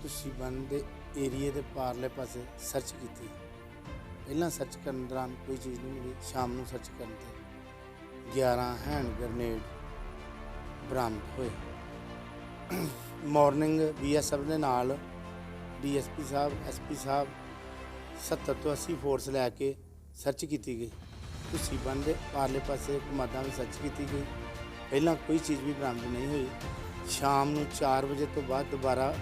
ਤੁਸੀਂ ਬੰਦ ਦੇ ਏਰੀਏ ਦੇ ਪਾਰਲੇ ਪਾਸੇ ਸਰਚ ਕੀਤੀ। ਪਹਿਲਾਂ ਸਰਚ ਕਰਨ ਦੌਰਾਨ ਕੋਈ ਚੀਜ਼ ਨਹੀਂ ਮਿਲੀ। ਸ਼ਾਮ ਨੂੰ ਸਰਚ ਕਰਨ ਤੇ 11 ਹੈਂਡ ਗ੍ਰਨੇਡ ਬਰਾਮਦ ਹੋਏ। ਮਾਰਨਿੰਗ BSF ਦੇ ਨਾਲ DSP ਸਾਹਿਬ SP ਸਾਹਿਬ 70 ਤੋਂ 80 ਫੋਰਸ ਲੈ ਕੇ ਸਰਚ ਕੀਤੀ ਗਈ। ਤੁਸੀਂ ਬੰਦ ਦੇ ਪਾਰਲੇ ਪਾਸੇ ਕਮਾਦਾਂ ਵੀ ਸਰਚ ਕੀਤੀ ਗਈ। ਪਹਿਲਾਂ ਕੋਈ ਚੀਜ਼ ਵੀ ਬਰਾਮਦ ਨਹੀਂ ਹੋਈ। ਸ਼ਾਮ ਨੂੰ 4 ਵਜੇ ਤੋਂ ਬਾਅਦ ਦੁਬਾਰਾ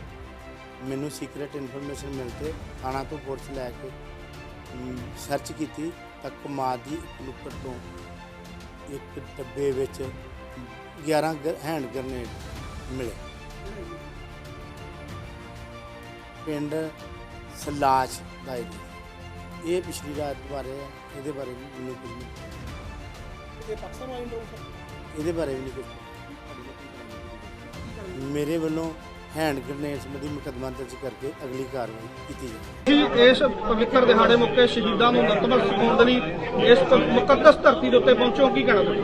ਮੈਨੂੰ ਸੀਕ੍ਰੇਟ ਇਨਫੋਰਮੇਸ਼ਨ ਮਿਲ ਕੇ ਥਾਣਾ ਤੋਂ ਫੋਰਸ ਲੈ ਕੇ ਸਰਚ ਕੀਤੀ ਤਾਂ ਕਮਾਦ ਦੀ ਲੁੱਕੜ ਤੋਂ ਇੱਕ ਡੱਬੇ ਵਿੱਚ 11 ਹੈਂਡ ਗ੍ਰਨੇਡ ਮਿਲੇ। ਪਿੰਡ ਸਲਾਚ ਦਾ ਇਹ ਪਿਛਲੀ ਰਾਤ ਬਾਰੇ ਇਹਦੇ ਬਾਰੇ ਵੀ ਮੈਨੂੰ ਕੁਝ ਨਹੀਂ, ਇਹਦੇ ਬਾਰੇ ਵੀ ਨਹੀਂ ਕੁਝ। ਮੇਰੇ ਵੱਲੋਂ ਹੈਂਡ ਗ੍ਰਨੇਡ ਸੰਬੰਧੀ ਮੁਕੱਦਮਾ ਦਰਜ ਕਰਕੇ ਅਗਲੀ ਕਾਰਵਾਈ ਕੀਤੀ ਜਾਵੇ। ਇਸ ਪਵਿੱਤਰ ਦਿਹਾੜੇ ਮੌਕੇ ਸ਼ਹੀਦਾਂ ਨੂੰ ਨਤਮਸਤਕ ਸਿਖਾਉਣ ਦੇ ਲਈ ਇਸ ਮੁਕੱਦਸ ਧਰਤੀ ਦੇ ਉੱਤੇ ਪਹੁੰਚੋ, ਕੀ ਕਹਿਣਾ ਤੁਸੀਂ?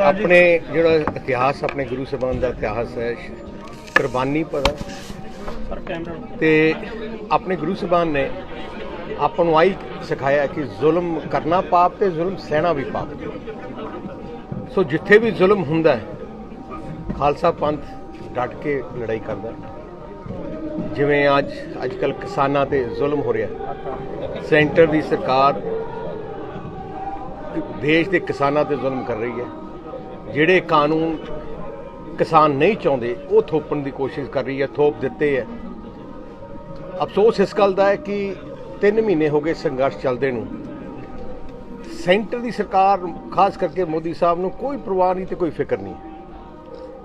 ਆਪਣੇ ਜਿਹੜਾ ਇਤਿਹਾਸ, ਆਪਣੇ ਗੁਰੂ ਸਾਹਿਬਾਨ ਦਾ ਇਤਿਹਾਸ ਹੈ, ਕੁਰਬਾਨੀ ਪਰ ਤੇ ਆਪਣੇ ਗੁਰੂ ਸਾਹਿਬਾਨ ਨੇ ਆਪਾਂ ਨੂੰ ਆਈ ਸਿਖਾਇਆ ਕਿ ਜ਼ੁਲਮ ਕਰਨਾ ਪਾਪ ਤੇ ਜ਼ੁਲਮ ਸਹਿਣਾ ਵੀ ਪਾਪ। ਸੋ ਜਿੱਥੇ ਵੀ ਜ਼ੁਲਮ ਹੁੰਦਾ ਹੈ ਖਾਲਸਾ ਪੰਥ ਡਟ ਕੇ ਲੜਾਈ ਕਰਦਾ। ਜਿਵੇਂ ਅੱਜ ਕੱਲ੍ਹ ਕਿਸਾਨਾਂ ਤੇ ਜ਼ੁਲਮ ਹੋ ਰਿਹਾ, ਸੈਂਟਰ ਦੀ ਸਰਕਾਰ ਦੇਸ਼ ਦੇ ਕਿਸਾਨਾਂ ਤੇ ਜ਼ੁਲਮ ਕਰ ਰਹੀ ਹੈ। ਜਿਹੜੇ ਕਾਨੂੰਨ ਕਿਸਾਨ ਨਹੀਂ ਚਾਹੁੰਦੇ ਉਹ ਥੋਪਣ ਦੀ ਕੋਸ਼ਿਸ਼ ਕਰ ਰਹੀ ਹੈ, ਥੋਪ ਦਿੱਤੇ ਹੈ। ਅਫਸੋਸ ਇਸ ਗੱਲ ਦਾ ਹੈ ਕਿ 3 ਮਹੀਨੇ ਹੋ ਗਏ ਸੰਘਰਸ਼ ਚੱਲਦੇ ਨੂੰ। ਸੈਂਟਰ ਦੀ ਸਰਕਾਰ ਖਾਸ ਕਰਕੇ ਮੋਦੀ ਸਾਹਿਬ ਨੂੰ ਕੋਈ ਪਰਵਾਹ ਨਹੀਂ ਤੇ ਕੋਈ ਫਿਕਰ ਨਹੀਂ।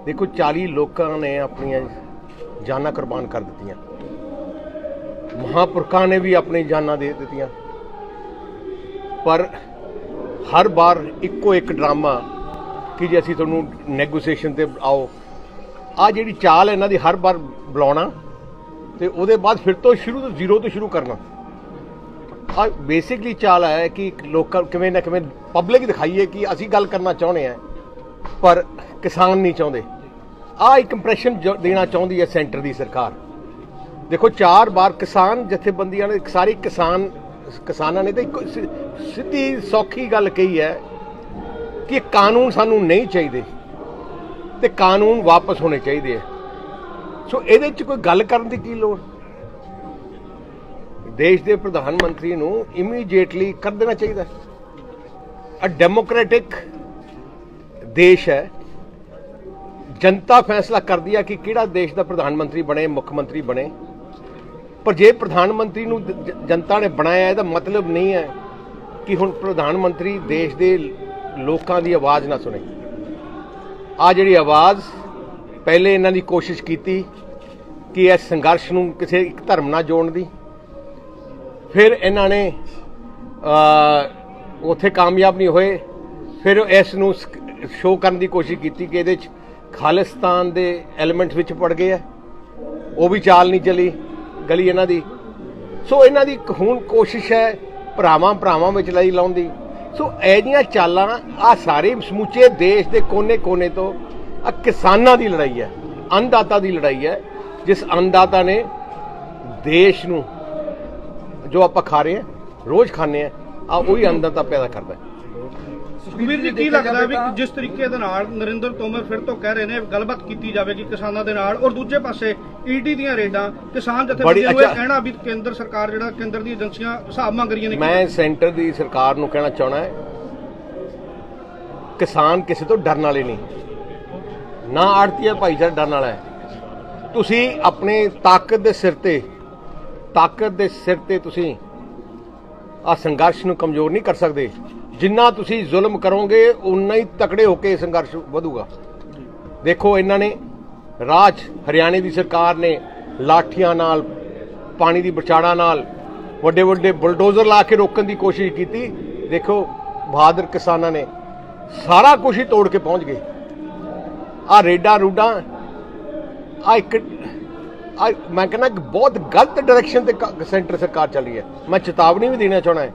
ਦੇਖੋ 40 ਲੋਕਾਂ ਨੇ ਆਪਣੀਆਂ ਜਾਨਾਂ ਕੁਰਬਾਨ ਕਰ ਦਿੱਤੀਆਂ, ਮਹਾਂਪੁਰਖਾਂ ਨੇ ਵੀ ਆਪਣੀ ਜਾਨਾਂ ਦੇ ਦਿੱਤੀਆਂ, ਪਰ ਹਰ ਵਾਰ ਇੱਕੋ ਇੱਕ ਡਰਾਮਾ ਕਿ ਜੇ ਅਸੀਂ ਤੁਹਾਨੂੰ ਨੈਗੋਸੀਏਸ਼ਨ ਤੇ ਆਓ। ਆ ਜਿਹੜੀ ਚਾਲ ਇਹਨਾਂ ਦੀ ਹਰ ਵਾਰ ਬੁਲਾਉਣਾ ਤੇ ਉਹਦੇ ਬਾਅਦ ਫਿਰ ਤੋਂ ਜ਼ੀਰੋ ਤੋਂ ਸ਼ੁਰੂ ਕਰਨਾ। ਆ ਬੇਸਿਕਲੀ ਚਾਲ ਹੈ ਕਿ ਲੋਕਾਂ ਕਿਵੇਂ ਨਾ ਕਿਵੇਂ ਪਬਲਿਕ ਦਿਖਾਈਏ ਕਿ ਅਸੀਂ ਗੱਲ ਕਰਨਾ ਚਾਹੁੰਦੇ ਹਾਂ ਪਰ ਕਿਸਾਨ ਨਹੀਂ ਚਾਹੁੰਦੇ। ਆ ਇੱਕ ਇੰਪ੍ਰੈਸ਼ਨ ਦੇਣਾ ਚਾਹੁੰਦੀ ਹੈ ਸੈਂਟਰ ਦੀ ਸਰਕਾਰ। ਦੇਖੋ 4 ਵਾਰ ਕਿਸਾਨ ਜਥੇਬੰਦੀਆਂ ਨੇ, ਸਾਰੇ ਕਿਸਾਨਾਂ ਨੇ ਤਾਂ ਇੱਕ ਸਿੱਧੀ ਸੌਖੀ ਗੱਲ ਕਹੀ ਹੈ ਕਿ ਕਾਨੂੰਨ ਸਾਨੂੰ ਨਹੀਂ ਚਾਹੀਦੇ ਤੇ ਕਾਨੂੰਨ ਵਾਪਸ ਹੋਣੇ ਚਾਹੀਦੇ ਆ। ਸੋ ਇਹਦੇ 'ਚ ਕੋਈ ਗੱਲ ਕਰਨ ਦੀ ਕੀ ਲੋੜ? ਦੇਸ਼ ਦੇ ਪ੍ਰਧਾਨ ਮੰਤਰੀ ਨੂੰ ਇਮੀਡੀਏਟਲੀ ਕਰ ਦੇਣਾ ਚਾਹੀਦਾ। ਆ ਡੈਮੋਕ੍ਰੈਟਿਕ ਦੇਸ਼ ਹੈ, ਜਨਤਾ ਫੈਸਲਾ ਕਰਦੀ ਹੈ ਕਿ ਕਿਹੜਾ ਦੇਸ਼ ਦਾ ਪ੍ਰਧਾਨ ਮੰਤਰੀ ਬਣੇ, ਮੁੱਖ ਮੰਤਰੀ ਬਣੇ। ਪਰ ਜੇ ਪ੍ਰਧਾਨ ਮੰਤਰੀ ਨੂੰ ਜਨਤਾ ਨੇ ਬਣਾਇਆ, ਇਹਦਾ ਮਤਲਬ ਨਹੀਂ ਹੈ ਕਿ ਹੁਣ ਪ੍ਰਧਾਨ ਮੰਤਰੀ ਦੇਸ਼ ਦੇ ਲੋਕਾਂ ਦੀ ਆਵਾਜ਼ ਨਾ ਸੁਣੇ। ਆ ਜਿਹੜੀ ਆਵਾਜ਼ ਪਹਿਲੇ ਇਹਨਾਂ ਦੀ ਕੋਸ਼ਿਸ਼ ਕੀਤੀ ਕਿ ਇਸ ਸੰਘਰਸ਼ ਨੂੰ ਕਿਸੇ ਇੱਕ ਧਰਮ ਨਾਲ ਜੋੜਨ ਦੀ, ਫਿਰ ਇਹਨਾਂ ਨੇ ਉੱਥੇ ਕਾਮਯਾਬ ਨਹੀਂ ਹੋਏ, ਫਿਰ ਇਸ ਨੂੰ ਸ਼ੋਅ ਕਰਨ ਦੀ ਕੋਸ਼ਿਸ਼ ਕੀਤੀ ਕਿ ਇਹਦੇ 'ਚ ਖਾਲਿਸਤਾਨ ਦੇ ਐਲੀਮੈਂਟ ਵਿੱਚ ਪੜ ਗਏ ਆ। ਉਹ ਵੀ ਚਾਲ ਨਹੀਂ ਚੱਲੀ ਗਲੀ ਇਹਨਾਂ ਦੀ। ਸੋ ਇਹਨਾਂ ਦੀ ਹੁਣ ਕੋਸ਼ਿਸ਼ ਹੈ ਭਰਾਵਾਂ ਵਿੱਚ ਲੜਾਈ ਲਾਉਣ ਦੀ। ਸੋ ਇਹ ਜਿਹੀਆਂ ਚਾਲਾਂ ਆ ਸਾਰੇ ਸਮੁੱਚੇ ਦੇਸ਼ ਦੇ ਕੋਨੇ ਤੋਂ ਆ ਕਿਸਾਨਾਂ ਦੀ ਲੜਾਈ ਹੈ, ਅੰਨਦਾਤਾ ਦੀ ਲੜਾਈ ਹੈ। ਜਿਸ ਅੰਨਦਾਤਾ ਨੇ ਦੇਸ਼ ਨੂੰ ਜੋ ਆਪਾਂ ਖਾ ਰਹੇ ਹਾਂ, ਰੋਜ਼ ਖਾਂਦੇ ਹਾਂ, ਆ ਉਹੀ ਅੰਨਦਾਤਾ ਪੈਦਾ ਕਰਦਾ। ਸੁਖਬੀਰ ਜੀ, ਕੀ ਲੱਗਦਾ ਵੀ ਜਿਸ ਤਰੀਕੇ ਦੇ ਨਾਲ ਨਰਿੰਦਰ ਤੋਮਰ ਫਿਰ ਤੋਂ ਕਹਿ ਰਹੇ ਨੇ ਗੱਲਬਾਤ ਕੀਤੀ ਜਾਵੇਗੀ ਕਿਸਾਨਾਂ ਦੇ ਨਾਲ, ਔਰ ਦੂਜੇ ਪਾਸੇ ED ਦੀਆਂ ਰੇਡਾਂ, ਕਿਸਾਨ ਜਥੇਬੰਦੀਆਂ ਨੂੰ ਇਹ ਕਹਿਣਾ ਵੀ ਕੇਂਦਰ ਸਰਕਾਰ ਜਿਹੜਾ ਕੇਂਦਰ ਦੀ ਏਜੰਸੀਆਂ ਹਿਸਾਬ ਮੰਗ ਰਹੀਆਂ ਨੇ। ਮੈਂ ਸੈਂਟਰ ਦੀ ਸਰਕਾਰ ਨੂੰ ਕਹਿਣਾ ਚਾਹਣਾ ਹੈ, ਕਿਸਾਨ ਕਿਸੇ ਤੋਂ ਡਰਨ ਵਾਲੇ ਨਹੀਂ, ਨਾ ਆੜਤੀਆ ਭਾਈਚਾਰਾ ਡਰਨ ਵਾਲਾ ਹੈ। ਤੁਸੀਂ ਆਪਣੇ ਤਾਕਤ ਦੇ ਸਿਰ ਤੇ ਤੁਸੀਂ ਆ ਸੰਘਰਸ਼ ਨੂੰ ਕਮਜ਼ੋਰ ਨਹੀਂ ਕਰ ਸਕਦੇ। ਜਿੰਨਾ ਤੁਸੀਂ ਜ਼ੁਲਮ ਕਰੋਗੇ ਉਨਾ ਹੀ ਤਕੜੇ ਹੋ ਕੇ ਸੰਘਰਸ਼ ਵਧੂਗਾ। ਦੇਖੋ ਇਹਨਾਂ ਨੇ ਹਰਿਆਣੇ ਦੀ ਸਰਕਾਰ ਨੇ ਲਾਠੀਆਂ ਨਾਲ, ਪਾਣੀ ਦੀ ਬਰਛਾੜਾਂ ਨਾਲ, ਵੱਡੇ ਬੁਲਡੋਜ਼ਰ ਲਾ ਕੇ ਰੋਕਣ ਦੀ ਕੋਸ਼ਿਸ਼ ਕੀਤੀ। ਦੇਖੋ ਬਹਾਦਰ ਕਿਸਾਨਾਂ ਨੇ ਸਾਰਾ ਕੁਝ ਹੀ ਤੋੜ ਕੇ ਪਹੁੰਚ ਗਏ। ਆ ਰੇਡਾਂ ਰੂਡਾਂ ਮੈਂ ਕਹਿੰਦਾ ਬਹੁਤ ਗਲਤ ਡਾਇਰੈਕਸ਼ਨ ਤੇ ਸੈਂਟਰ ਸਰਕਾਰ ਚੱਲ ਰਹੀ ਹੈ। ਮੈਂ ਚੇਤਾਵਨੀ ਵੀ ਦੇਣਾ ਚਾਹੁੰਦਾ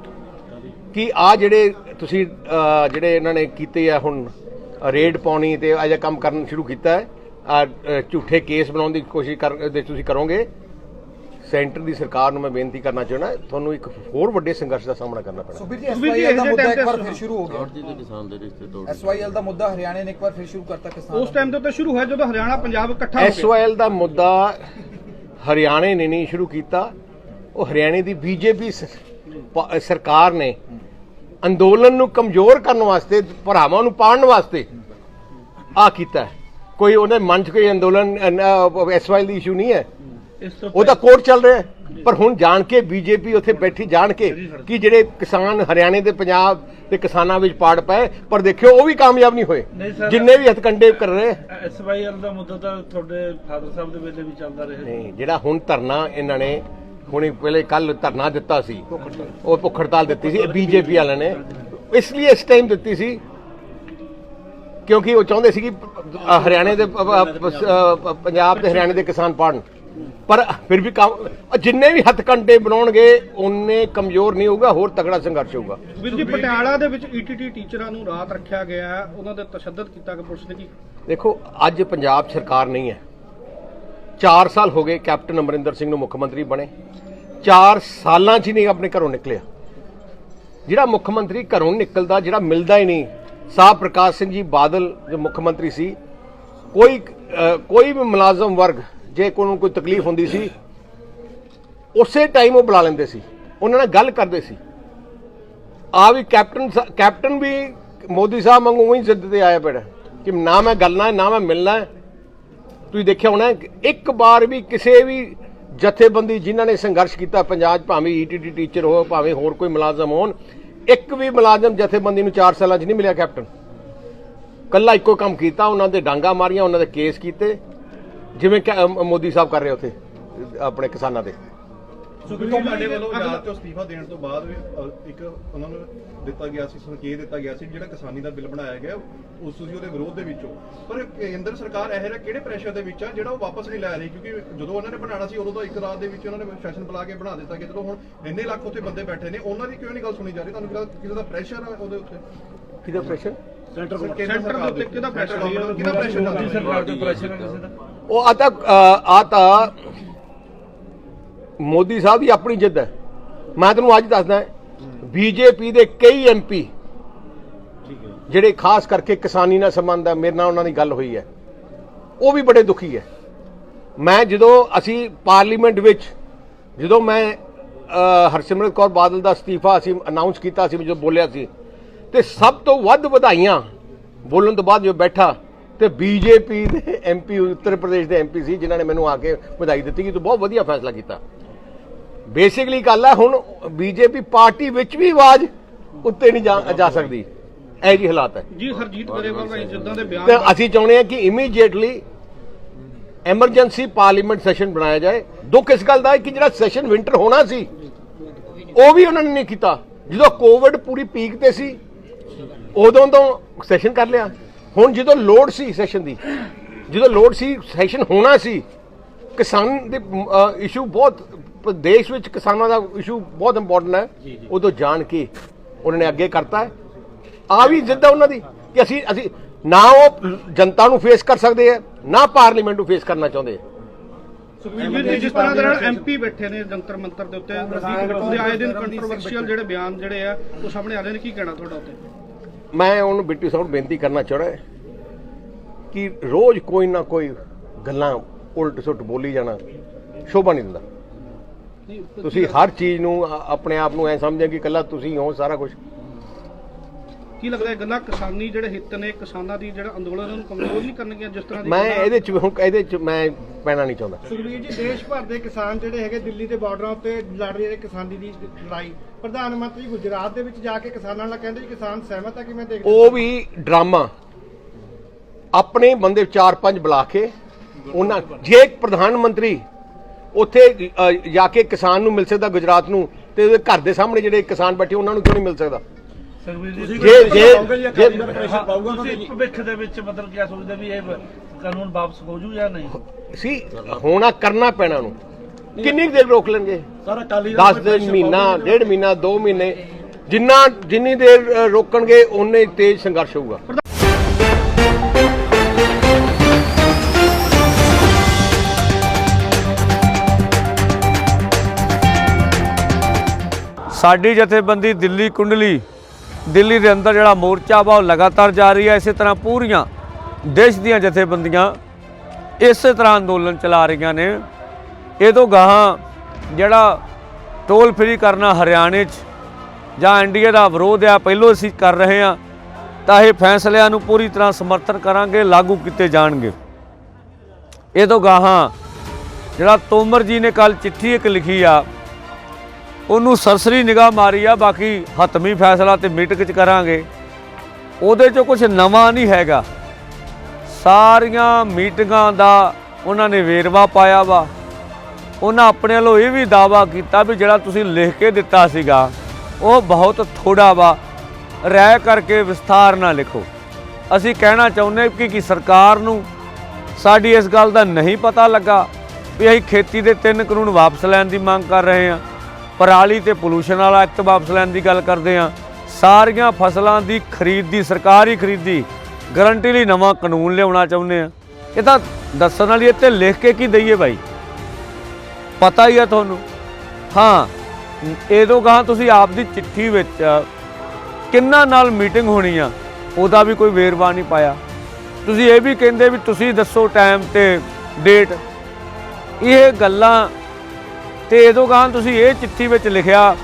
ਕਿ ਆ ਜਿਹੜੇ ਇਹਨਾਂ ਨੇ ਕੀਤੇ ਆ ਹੁਣ ਰੇਡ ਪਾਉਣੀ ਤੇ ਅਜਾ ਕੰਮ ਕਰਨ ਸ਼ੁਰੂ ਕੀਤਾ ਹੈ, ਝੂਠੇ ਕੇਸ ਬਣਾਉਣ ਦੀ ਕੋਸ਼ਿਸ਼ ਤੁਸੀਂ ਕਰੋਗੇ, ਸੈਂਟਰ ਦੀ ਸਰਕਾਰ ਨੂੰ ਮੈਂ ਬੇਨਤੀ ਕਰਨਾ ਚਾਹੁੰਦਾ, ਤੁਹਾਨੂੰ ਇੱਕ ਹੋਰ ਵੱਡੇ ਸੰਘਰਸ਼ ਦਾ ਸਾਹਮਣਾ ਕਰਨਾ ਪੈਣਾ। ਸੁਖਬੀਰ ਜੀ, ਐਸਵਾਈਐਲ ਦਾ ਮੁੱਦਾ ਇੱਕ ਵਾਰ ਫਿਰ ਸ਼ੁਰੂ ਹੋ ਗਿਆ। ਐਸਵਾਈਐਲ ਦਾ ਮੁੱਦਾ ਹਰਿਆਣੇ ਨੇ ਇੱਕ ਵਾਰ ਫਿਰ ਸ਼ੁਰੂ ਕਰਤਾ। ਕਿਸਾਨ ਉਸ ਟਾਈਮ ਦੇ ਉੱਤੇ ਸ਼ੁਰੂ ਹੋਇਆ ਜਦੋਂ ਹਰਿਆਣਾ ਪੰਜਾਬ ਇਕੱਠਾ ਹੋ ਗਿਆ। ਐਸਵਾਈਐਲ ਦਾ ਮੁੱਦਾ ਹਰਿਆਣੇ ਨੇ ਨਹੀਂ ਸ਼ੁਰੂ ਕੀਤਾ, ਉਹ ਹਰਿਆਣੇ ਦੀ ਬੀਜੇਪੀ ਸਰਕਾਰ ਨੇ ਅੰਦੋਲਨ ਨੂੰ ਕਮਜ਼ੋਰ ਕਰਨ ਵਾਸਤੇ, ਭਰਾਵਾਂ ਨੂੰ ਪਾੜਨ ਵਾਸਤੇ ਆ ਕੀਤਾ। ਕੋਈ ਉਹਨੇ ਮਨ 'ਚ ਕੋਈ ਅੰਦੋਲਨ ਐਸਵਾਈਐਲ ਦੀ ਇਸ਼ੂ ਨਹੀਂ ਹੈ, ਉਹਦਾ ਕੋਰਟ ਚੱਲ ਰਿਹਾ ਹੈ। ਪਰ ਹੁਣ ਜਾਣ ਕੇ ਬੀਜੇਪੀ ਉੱਥੇ ਬੈਠੀ ਜਾਣ ਕੇ ਕਿ ਜਿਹੜੇ ਕਿਸਾਨ ਹਰਿਆਣੇ ਤੇ ਪੰਜਾਬ ਦੇ ਕਿਸਾਨਾਂ ਵਿੱਚ ਪਾੜ ਪਏ, ਪਰ ਦੇਖਿਓ ਉਹ ਵੀ ਕਾਮਯਾਬ ਨਹੀਂ ਹੋਏ, ਜਿੰਨੇ ਵੀ ਹੱਥਕੰਡੇ ਕਰ ਰਹੇ। ਐਸਵਾਈਐਲ ਦਾ ਮੁੱਦਾ ਤਾਂ ਤੁਹਾਡੇ ਫਾਦਰ ਸਾਹਿਬ ਦੇ ਵੇਲੇ ਵੀ ਚੱਲਦਾ ਰਿਹਾ। ਨਹੀਂ, ਜਿਹੜਾ ਹੁਣ ਧਰਨਾ ਇਹਨਾਂ ਨੇ ਹੁਣੇ ਪਹਿਲੇ ਕੱਲ ਧਰਨਾ ਦਿੱਤਾ ਸੀ, ਉਹ ਭੁੱਖ ਹੜਤਾਲ ਦਿੱਤੀ ਸੀ ਬੀਜੇਪੀ ਵਾਲਿਆਂ ਨੇ, ਇਸ ਲਈ ਇਸ ਟਾਈਮ ਦਿੱਤੀ ਸੀ ਕਿਉਂਕਿ ਉਹ ਚਾਹੁੰਦੇ ਸੀ ਕਿ ਹਰਿਆਣੇ ਦੇ ਪੰਜਾਬ ਤੇ ਹਰਿਆਣੇ ਦੇ ਕਿਸਾਨ ਪਾੜਨ। ਪਰ ਫਿਰ ਵੀ ਜਿੰਨੇ ਵੀ ਹੱਥਕੰਡੇ ਬਣਾਉਣਗੇ ਉਹਨੇ ਕਮਜ਼ੋਰ ਨਹੀਂ ਹੋਊਗਾ, ਹੋਰ ਤਗੜਾ ਸੰਘਰਸ਼ ਹੋਊਗਾ। ਵੀਰ ਜੀ, ਪਟਿਆਲਾ ਦੇ ਵਿੱਚ ਈਟੀਟੀ ਟੀਚਰਾਂ ਨੂੰ ਰਾਤ ਰੱਖਿਆ ਗਿਆ, ਉਹਨਾਂ ਦੇ ਤਸ਼ੱਦਦ ਕੀਤਾ ਕਿ ਪੁਲਿਸ ਨੇ ਕੀ? ਦੇਖੋ, ਅੱਜ ਪੰਜਾਬ ਸਰਕਾਰ ਨਹੀਂ ਹੈ, 4 ਸਾਲ ਹੋ ਗਏ ਕੈਪਟਨ ਅਮਰਿੰਦਰ ਸਿੰਘ ਨੂੰ ਮੁੱਖ ਮੰਤਰੀ ਬਣੇ, 4 ਸਾਲਾਂ 'ਚ ਹੀ ਨਹੀਂ ਆਪਣੇ ਘਰੋਂ ਨਿਕਲਿਆ। ਜਿਹੜਾ ਮੁੱਖ ਮੰਤਰੀ ਘਰੋਂ ਨਿਕਲਦਾ, ਜਿਹੜਾ ਮਿਲਦਾ ਹੀ ਨਹੀਂ। ਸਾਹਿਬ ਪ੍ਰਕਾਸ਼ ਸਿੰਘ ਜੀ ਬਾਦਲ ਜੋ ਮੁੱਖ ਮੰਤਰੀ ਸੀ, ਕੋਈ ਵੀ ਮੁਲਾਜ਼ਮ ਵਰਗ ਜੇ ਕੋਈ ਤਕਲੀਫ ਹੁੰਦੀ ਸੀ ਉਸੇ ਟਾਈਮ ਉਹ ਬੁਲਾ ਲੈਂਦੇ ਸੀ, ਉਹਨਾਂ ਨਾਲ ਗੱਲ ਕਰਦੇ ਸੀ। ਆ ਵੀ ਕੈਪਟਨ ਵੀ ਮੋਦੀ ਸਾਹਿਬ ਵਾਂਗੂ ਉਹੀ ਜ਼ਿੱਦ ਤੇ ਆਇਆ ਪਿਆ ਕਿ ਨਾ ਮੈਂ ਗੱਲਣਾ ਹੈ, ਨਾ ਮੈਂ ਮਿਲਣਾ ਹੈ। ਤੁਸੀਂ ਦੇਖਿਆ ਹੋਣਾ ਇੱਕ ਵਾਰ ਵੀ ਕਿਸੇ ਵੀ ਜਥੇਬੰਦੀ ਜਿਨ੍ਹਾਂ ਨੇ ਸੰਘਰਸ਼ ਕੀਤਾ ਪੰਜਾਬ 'ਚ, ਭਾਵੇਂ ਈਟੀਟੀ ਟੀਚਰ ਹੋ, ਭਾਵੇਂ ਹੋਰ ਕੋਈ ਮੁਲਾਜ਼ਮ ਹੋਣ, ਇੱਕ ਵੀ ਮੁਲਾਜ਼ਮ ਜਥੇਬੰਦੀ ਨੂੰ 4 ਸਾਲਾਂ 'ਚ ਨਹੀਂ ਮਿਲਿਆ ਕੈਪਟਨ। ਕੱਲਾ ਇੱਕੋ ਕੰਮ ਕੀਤਾ, ਉਹਨਾਂ ਦੇ ਡਾਂਗਾ ਮਾਰੀਆਂ, ਉਹਨਾਂ ਦੇ ਕੇਸ ਕੀਤੇ, ਜਿਵੇਂ ਮੋਦੀ ਸਾਹਿਬ ਕਰ ਰਹੇ ਉੱਥੇ ਆਪਣੇ ਕਿਸਾਨਾਂ ਦੇ। ਤੁਹਾਡੇ ਵੱਲੋਂ ਪੰਜਾਬ ਤੋਂ ਅਸਤੀਫਾ ਦੇਣ ਤੋਂ ਬਾਅਦ ਵੀ ਇੱਕ ਉਹਨਾਂ ਨੂੰ ਦਿੱਤਾ ਗਿਆ ਸੀ, ਸੰਕੇਤ ਦਿੱਤਾ ਗਿਆ ਸੀ ਜਿਹੜਾ ਕਿਸਾਨੀ ਦਾ ਬਿੱਲ ਬਣਾਇਆ ਗਿਆ ਉਸ ਤੁਸੀਂ ਉਹਦੇ ਵਿਰੋਧ ਦੇ ਵਿੱਚੋਂ, ਪਰ ਕੇਂਦਰ ਸਰਕਾਰ ਇਹ ਕਿਹੜੇ ਪ੍ਰੈਸ਼ਰ ਦੇ ਵਿੱਚ ਆ ਜਿਹੜਾ ਉਹ ਵਾਪਸ ਨਹੀਂ ਲੈ ਰਹੀ? ਕਿਉਂਕਿ ਜਦੋਂ ਉਹਨਾਂ ਨੇ ਬਣਾਉਣਾ ਸੀ ਉਦੋਂ ਤਾਂ ਇੱਕ ਰਾਤ ਦੇ ਵਿੱਚ ਉਹਨਾਂ ਨੇ ਸੈਸ਼ਨ ਬੁਲਾ ਕੇ ਬਣਾ ਦਿੱਤਾ ਗਿਆ, ਜਦੋਂ ਹੁਣ ਇੰਨੇ ਲੱਖ ਉੱਥੇ ਬੰਦੇ ਬੈਠੇ ਨੇ, ਉਹਨਾਂ ਦੀ ਕਿਉਂ ਨਹੀਂ ਗੱਲ ਸੁਣੀ ਜਾ ਰਹੀ? ਤੁਹਾਨੂੰ ਕਿਸੇ ਦਾ ਪ੍ਰੈਸ਼ਰ ਆ ਉਹਦੇ ਉੱਤੇ? ਕਿਹਦਾ ਪ੍ਰੈਸ਼ਰ? ਸੈਂਟਰ ਦੇ ਉੱਤੇ ਕਿਹਦਾ ਪ੍ਰੈਸ਼ਰ? ਕਿਹਦਾ ਪ੍ਰੈਸ਼ਰ? ਮੋਦੀ ਸਰਕਾਰ ਦਾ ਪ੍ਰੈਸ਼ਰ ਹੈ ਕਿਸੇ ਦਾ? ਉਹ ਆ ਤਾਂ ਮੋਦੀ ਸਾਹਿਬ ਦੀ ਆਪਣੀ ਜਿੱਦ ਹੈ। ਮੈਂ ਤੁਹਾਨੂੰ ਅੱਜ ਦੱਸਦਾ, ਬੀਜੇਪੀ ਦੇ ਕਈ ਐਮਪੀ ਜਿਹੜੇ ਖਾਸ ਕਰਕੇ ਕਿਸਾਨੀ ਨਾਲ ਸੰਬੰਧ ਹੈ, ਮੇਰੇ ਨਾਲ ਉਹਨਾਂ ਦੀ ਗੱਲ ਹੋਈ ਹੈ, ਉਹ ਵੀ ਬੜੇ ਦੁਖੀ ਹੈ। ਮੈਂ ਜਦੋਂ ਅਸੀਂ ਪਾਰਲੀਮੈਂਟ ਵਿੱਚ ਜਦੋਂ ਮੈਂ ਹਰਸਿਮਰਤ ਕੌਰ ਬਾਦਲ ਦਾ ਅਸਤੀਫਾ ਅਸੀਂ ਅਨਾਉਂਸ ਕੀਤਾ ਸੀ, ਜਦੋਂ ਬੋਲਿਆ ਸੀ, ਤੇ ਸਭ ਤੋਂ ਵੱਧ ਵਧਾਈਆਂ ਬੋਲਣ ਤੋਂ ਬਾਅਦ ਜੋ ਬੈਠਾ ਤੇ ਬੀਜੇਪੀ ਦੇ ਐਮਪੀ, ਉੱਤਰ ਪ੍ਰਦੇਸ਼ ਦੇ ਐਮਪੀ ਸੀ, ਜਿਨ੍ਹਾਂ ਨੇ ਮੈਨੂੰ ਆ ਕੇ ਵਧਾਈ ਦਿੱਤੀ ਕਿ ਤੂੰ ਬਹੁਤ ਵਧੀਆ ਫੈਸਲਾ ਕੀਤਾ। ਬੇਸਿਕਲੀ ਗੱਲ ਹੈ ਹੁਣ ਬੀਜੇਪੀ ਪਾਰਟੀ ਵਿੱਚ ਵੀ ਆਵਾਜ਼ ਉੱਤੇ ਨਹੀਂ ਜਾ ਸਕਦੀ, ਇਹ ਜੀ ਹਾਲਾਤ ਹੈ ਜੀ। ਹਰਜੀਤ ਗਰੇਵਾਲ ਦਾ ਜਿੱਦਾਂ ਦੇ ਬਿਆਨ, ਤੇ ਅਸੀਂ ਚਾਹੁੰਦੇ ਹਾਂ ਕਿ ਇਮੀਡੀਏਟਲੀ ਐਮਰਜੈਂਸੀ ਪਾਰਲੀਮੈਂਟ ਸੈਸ਼ਨ ਬਣਾਇਆ ਜਾਏ। ਦੁੱਖ ਇਸ ਗੱਲ ਦਾ ਹੈ ਕਿ ਜਿਹੜਾ ਸੈਸ਼ਨ ਵਿੰਟਰ ਹੋਣਾ ਸੀ ਉਹ ਵੀ ਉਹਨਾਂ ਨੇ ਨਹੀਂ ਕੀਤਾ। ਜਦੋਂ ਕੋਵਿਡ ਪੂਰੀ ਪੀਕ ਤੇ ਸੀ ਉਦੋਂ ਤੋਂ ਸੈਸ਼ਨ ਕਰ ਲਿਆ। ਹੁਣ ਜਦੋਂ ਲੋੜ ਸੀ ਸੈਸ਼ਨ ਦੀ, ਜਦੋਂ ਲੋੜ ਸੀ ਸੈਸ਼ਨ ਹੋਣਾ ਸੀ, ਕਿਸਾਨ ਦੇ ਇਸ਼ੂ ਬਹੁਤ ਦੇਸ਼ ਵਿੱਚ ਕਿਸਾਨਾਂ ਦਾ ਇਸ਼ੂ ਬਹੁਤ ਇੰਪੋਰਟੈਂਟ ਹੈ, ਉਦੋਂ ਜਾਣ ਕੇ ਉਹਨਾਂ ਨੇ ਅੱਗੇ ਕਰਤਾ। ਆ ਵੀ ਜਿੱਦਾਂ ਉਹਨਾਂ ਦੀ ਕਿ ਅਸੀਂ ਨਾ ਉਹ ਜਨਤਾ ਨੂੰ ਫੇਸ ਕਰ ਸਕਦੇ ਆ, ਨਾ ਪਾਰਲੀਮੈਂਟ ਨੂੰ ਫੇਸ ਕਰਨਾ ਚਾਹੁੰਦੇ। ਜਿਸ ਤਰ੍ਹਾਂ ਦੇ ਐਮਪੀ ਬੈਠੇ ਨੇ ਜੰਤਰ ਮੰਤਰ ਦੇ ਉੱਤੇ, ਆਏ ਦਿਨ ਕੰਟਰੋਵਰਸ਼ੀਅਲ ਜਿਹੜੇ ਬਿਆਨ ਜਿਹੜੇ ਆ ਉਹ ਸਾਹਮਣੇ ਆ ਰਹੇ ਨੇ, ਕੀ ਕਹਿਣਾ ਤੁਹਾਡਾ ਉੱਤੇ? ਮੈਂ ਉਹਨੂੰ ਬਿੱਟੂ ਸਾਹਿਬ ਨੂੰ ਬੇਨਤੀ ਕਰਨਾ ਚਾਹੁੰਦਾ ਕਿ ਰੋਜ਼ ਕੋਈ ਨਾ ਕੋਈ ਗੱਲਾਂ ਉਲਟ ਸੁਲਟ ਬੋਲੀ ਜਾਣਾ ਸ਼ੋਭਾ ਨਹੀਂ ਦਿੰਦਾ। ਤੁਸੀਂ ਹਰ ਚੀਜ਼ ਨੂੰ ਆਪਣੇ ਆਪ ਨੂੰ ਐ ਸਮਝਦੇ ਕਿ ਇਕੱਲਾ ਤੁਸੀਂ ਹੋ ਸਾਰਾ ਕੁਝ। ਕੀ ਲੱਗਦਾ ਇਹ ਗੱਲਾਂ ਕਿਸਾਨੀ ਜਿਹੜੇ ਹਿੱਤ ਨੇ, ਕਿਸਾਨਾਂ ਦੀ ਜਿਹੜਾ ਅੰਦੋਲਨ ਨੂੰ ਕਮਜ਼ੋਰ ਨਹੀਂ ਕਰਨਗੀਆਂ? ਜਿਸ ਤਰ੍ਹਾਂ ਦੀ ਮੈਂ ਇਹਦੇ ਚ ਮੈਂ ਪੈਣਾ ਨਹੀਂ ਚਾਹੁੰਦਾ। ਸੁਖਬੀਰ ਜੀ, ਦੇਸ਼ ਭਰ ਦੇ ਕਿਸਾਨ ਜਿਹੜੇ ਹੈਗੇ ਦਿੱਲੀ ਦੇ ਬਾਰਡਰਾਂ ਉੱਤੇ ਲੜ ਰਹੇ ਨੇ ਕਿਸਾਨੀ ਦੀ ਲੜਾਈ। ਪ੍ਰਧਾਨ ਮੰਤਰੀ ਗੁਜਰਾਤ ਦੇ ਵਿੱਚ ਜਾ ਕੇ ਕਿਸਾਨਾਂ ਨਾਲ ਕਹਿੰਦੇ ਕਿਸਾਨ ਸਹਿਮਤ ਆ, ਕਿਵੇਂ ਦੇਖਦੇ? ਉਹ ਵੀ ਡਰਾਮਾ, ਆਪਣੇ ਬੰਦੇ 4-5 ਬੁਲਾ ਕੇ ਉਹਨਾਂ, ਜੇ ਪ੍ਰਧਾਨ ਮੰਤਰੀ ਉੱਥੇ ਜਾ ਕੇ ਕਿਸਾਨ ਨੂੰ ਮਿਲ ਸਕਦਾ ਗੁਜਰਾਤ ਨੂੰ, ਤੇ ਉਹਦੇ ਘਰ ਦੇ ਸਾਹਮਣੇ ਜਿਹੜੇ ਕਿਸਾਨ ਬੈਠੇ ਉਹਨਾਂ ਨੂੰ ਕਿਉਂ ਨਹੀਂ ਮਿਲ ਸਕਦਾ? ਭਵਿੱਖ ਦੇ ਵਿੱਚ ਮਤਲਬ ਕਿਆ ਸੋਚਦੇ ਵੀ ਇਹ ਕਾਨੂੰਨ ਵਾਪਸ ਹੋ ਜੂ ਜਾਂ ਨਹੀਂ? ਸੀ ਹੋਣਾ ਕਰਨਾ ਪੈਣਾ ਨੂੰ ਕਿੰਨੀ ਦੇਰ ਰੋਕ ਲੈਣਗੇ? 10 ਦਿਨ, ਮਹੀਨਾ, 1.5 ਮਹੀਨਾ, 2 ਮਹੀਨੇ, ਜਿੰਨੀ ਦੇਰ ਰੋਕਣਗੇ ਉਨੇ ਤੇਜ਼ ਸੰਘਰਸ਼ ਹੋਊਗਾ। ਸਾਡੀ ਜਥੇਬੰਦੀ ਦਿੱਲੀ ਕੁੰਡਲੀ ਦਿੱਲੀ ਦੇ ਅੰਦਰ ਜਿਹੜਾ ਮੋਰਚਾ ਵਾ ਉਹ ਲਗਾਤਾਰ ਜਾਰੀ ਹੈ। ਇਸੇ ਤਰ੍ਹਾਂ ਪੂਰੀਆਂ ਦੇਸ਼ ਦੀਆਂ ਜਥੇਬੰਦੀਆਂ ਇਸੇ ਤਰ੍ਹਾਂ ਅੰਦੋਲਨ ਚਲਾ ਰਹੀਆਂ ਨੇ। ਇਹ ਤੋਂ ਗਾਹਾਂ ਜਿਹੜਾ ਟੋਲ ਫ੍ਰੀ ਕਰਨਾ ਹਰਿਆਣੇ 'ਚ ਜਾਂ ਐਨਡੀਏ ਦਾ ਵਿਰੋਧ ਆ, ਪਹਿਲੋਂ ਅਸੀਂ ਕਰ ਰਹੇ ਹਾਂ, ਤਾਂ ਇਹ ਫੈਸਲਿਆਂ ਨੂੰ ਪੂਰੀ ਤਰ੍ਹਾਂ ਸਮਰਥਨ ਕਰਾਂਗੇ, ਲਾਗੂ ਕੀਤੇ ਜਾਣਗੇ। ਇਹ ਤੋਂ ਗਾਹਾਂ ਜਿਹੜਾ ਤੋਮਰ ਜੀ ਨੇ ਕੱਲ ਚਿੱਠੀ ਇੱਕ ਲਿਖੀ ਆ, ਉਹਨੂੰ ਸਰਸਰੀ ਨਿਗਾਹ ਮਾਰੀ ਆ, ਬਾਕੀ ਹਤਮੀ ਫੈਸਲਾ ਤੇ ਮੀਟਿੰਗ 'ਚ ਕਰਾਂਗੇ। ਉਹਦੇ 'ਚੋਂ ਕੁਝ ਨਵਾਂ ਨਹੀਂ ਹੈਗਾ। ਸਾਰੀਆਂ ਮੀਟਿੰਗਾਂ ਦਾ ਉਹਨਾਂ ਨੇ ਵੇਰਵਾ ਪਾਇਆ ਵਾ। ਉਹਨਾਂ ਆਪਣੇ ਵੱਲੋਂ ਇਹ ਵੀ ਦਾਅਵਾ ਕੀਤਾ ਵੀ ਜਿਹੜਾ ਤੁਸੀਂ ਲਿਖ ਕੇ ਦਿੱਤਾ ਸੀਗਾ ਉਹ ਬਹੁਤ ਥੋੜਾ ਵਾ, ਰਹਿ ਕਰਕੇ ਵਿਸਥਾਰ ਨਾ ਲਿਖੋ। ਅਸੀਂ ਕਹਿਣਾ ਚਾਹੁੰਦੇ ਕਿ ਸਰਕਾਰ ਨੂੰ ਸਾਡੀ ਇਸ ਗੱਲ ਦਾ ਨਹੀਂ ਪਤਾ ਲੱਗਾ ਵੀ ਅਸੀਂ ਖੇਤੀ ਦੇ 3 ਕਾਨੂੰਨ ਵਾਪਸ ਲੈਣ ਦੀ ਮੰਗ ਕਰ ਰਹੇ ਹਾਂ, ਪਰਾਲੀ ਤੇ ਪੋਲੂਸ਼ਨ ਵਾਲਾ ਐਕਟ ਵਾਪਸ ਲੈਣ ਦੀ ਗੱਲ ਕਰਦੇ ਹਾਂ, ਸਾਰੀਆਂ ਫਸਲਾਂ ਦੀ ਖਰੀਦ ਦੀ ਸਰਕਾਰੀ ਖਰੀਦੀ ਗਰੰਟੀ ਲਈ ਨਵਾਂ ਕਾਨੂੰਨ ਲਿਆਉਣਾ ਚਾਹੁੰਦੇ ਹਾਂ। ਇਹ ਤਾਂ ਦੱਸਣ ਵਾਲੀ ਇਹ 'ਤੇ ਲਿਖ ਕੇ ਕੀ ਦਈਏ ਬਾਈ, ਪਤਾ ਹੀ ਆ ਤੁਹਾਨੂੰ। ਹਾਂ, ਇਹਦੋਂ ਗਾਹਾਂ ਤੁਸੀਂ ਆਪ ਦੀ ਚਿੱਠੀ ਵਿੱਚ ਕਿੰਨਾ ਨਾਲ ਮੀਟਿੰਗ ਹੋਣੀ ਆ ਉਹਦਾ ਵੀ ਕੋਈ ਵੇਰਵਾ ਨਹੀਂ ਪਾਇਆ। ਤੁਸੀਂ ਇਹ ਵੀ ਕਹਿੰਦੇ ਵੀ ਤੁਸੀਂ ਦੱਸੋ ਟਾਈਮ ਤੇ ਡੇਟ। ਇਹ ਗੱਲਾਂ ਤੇ ਇਹਦੋਂ ਗਾਹਾਂ ਤੁਸੀਂ ਇਹ ਚਿੱਠੀ ਵਿੱਚ ਲਿਖਿਆ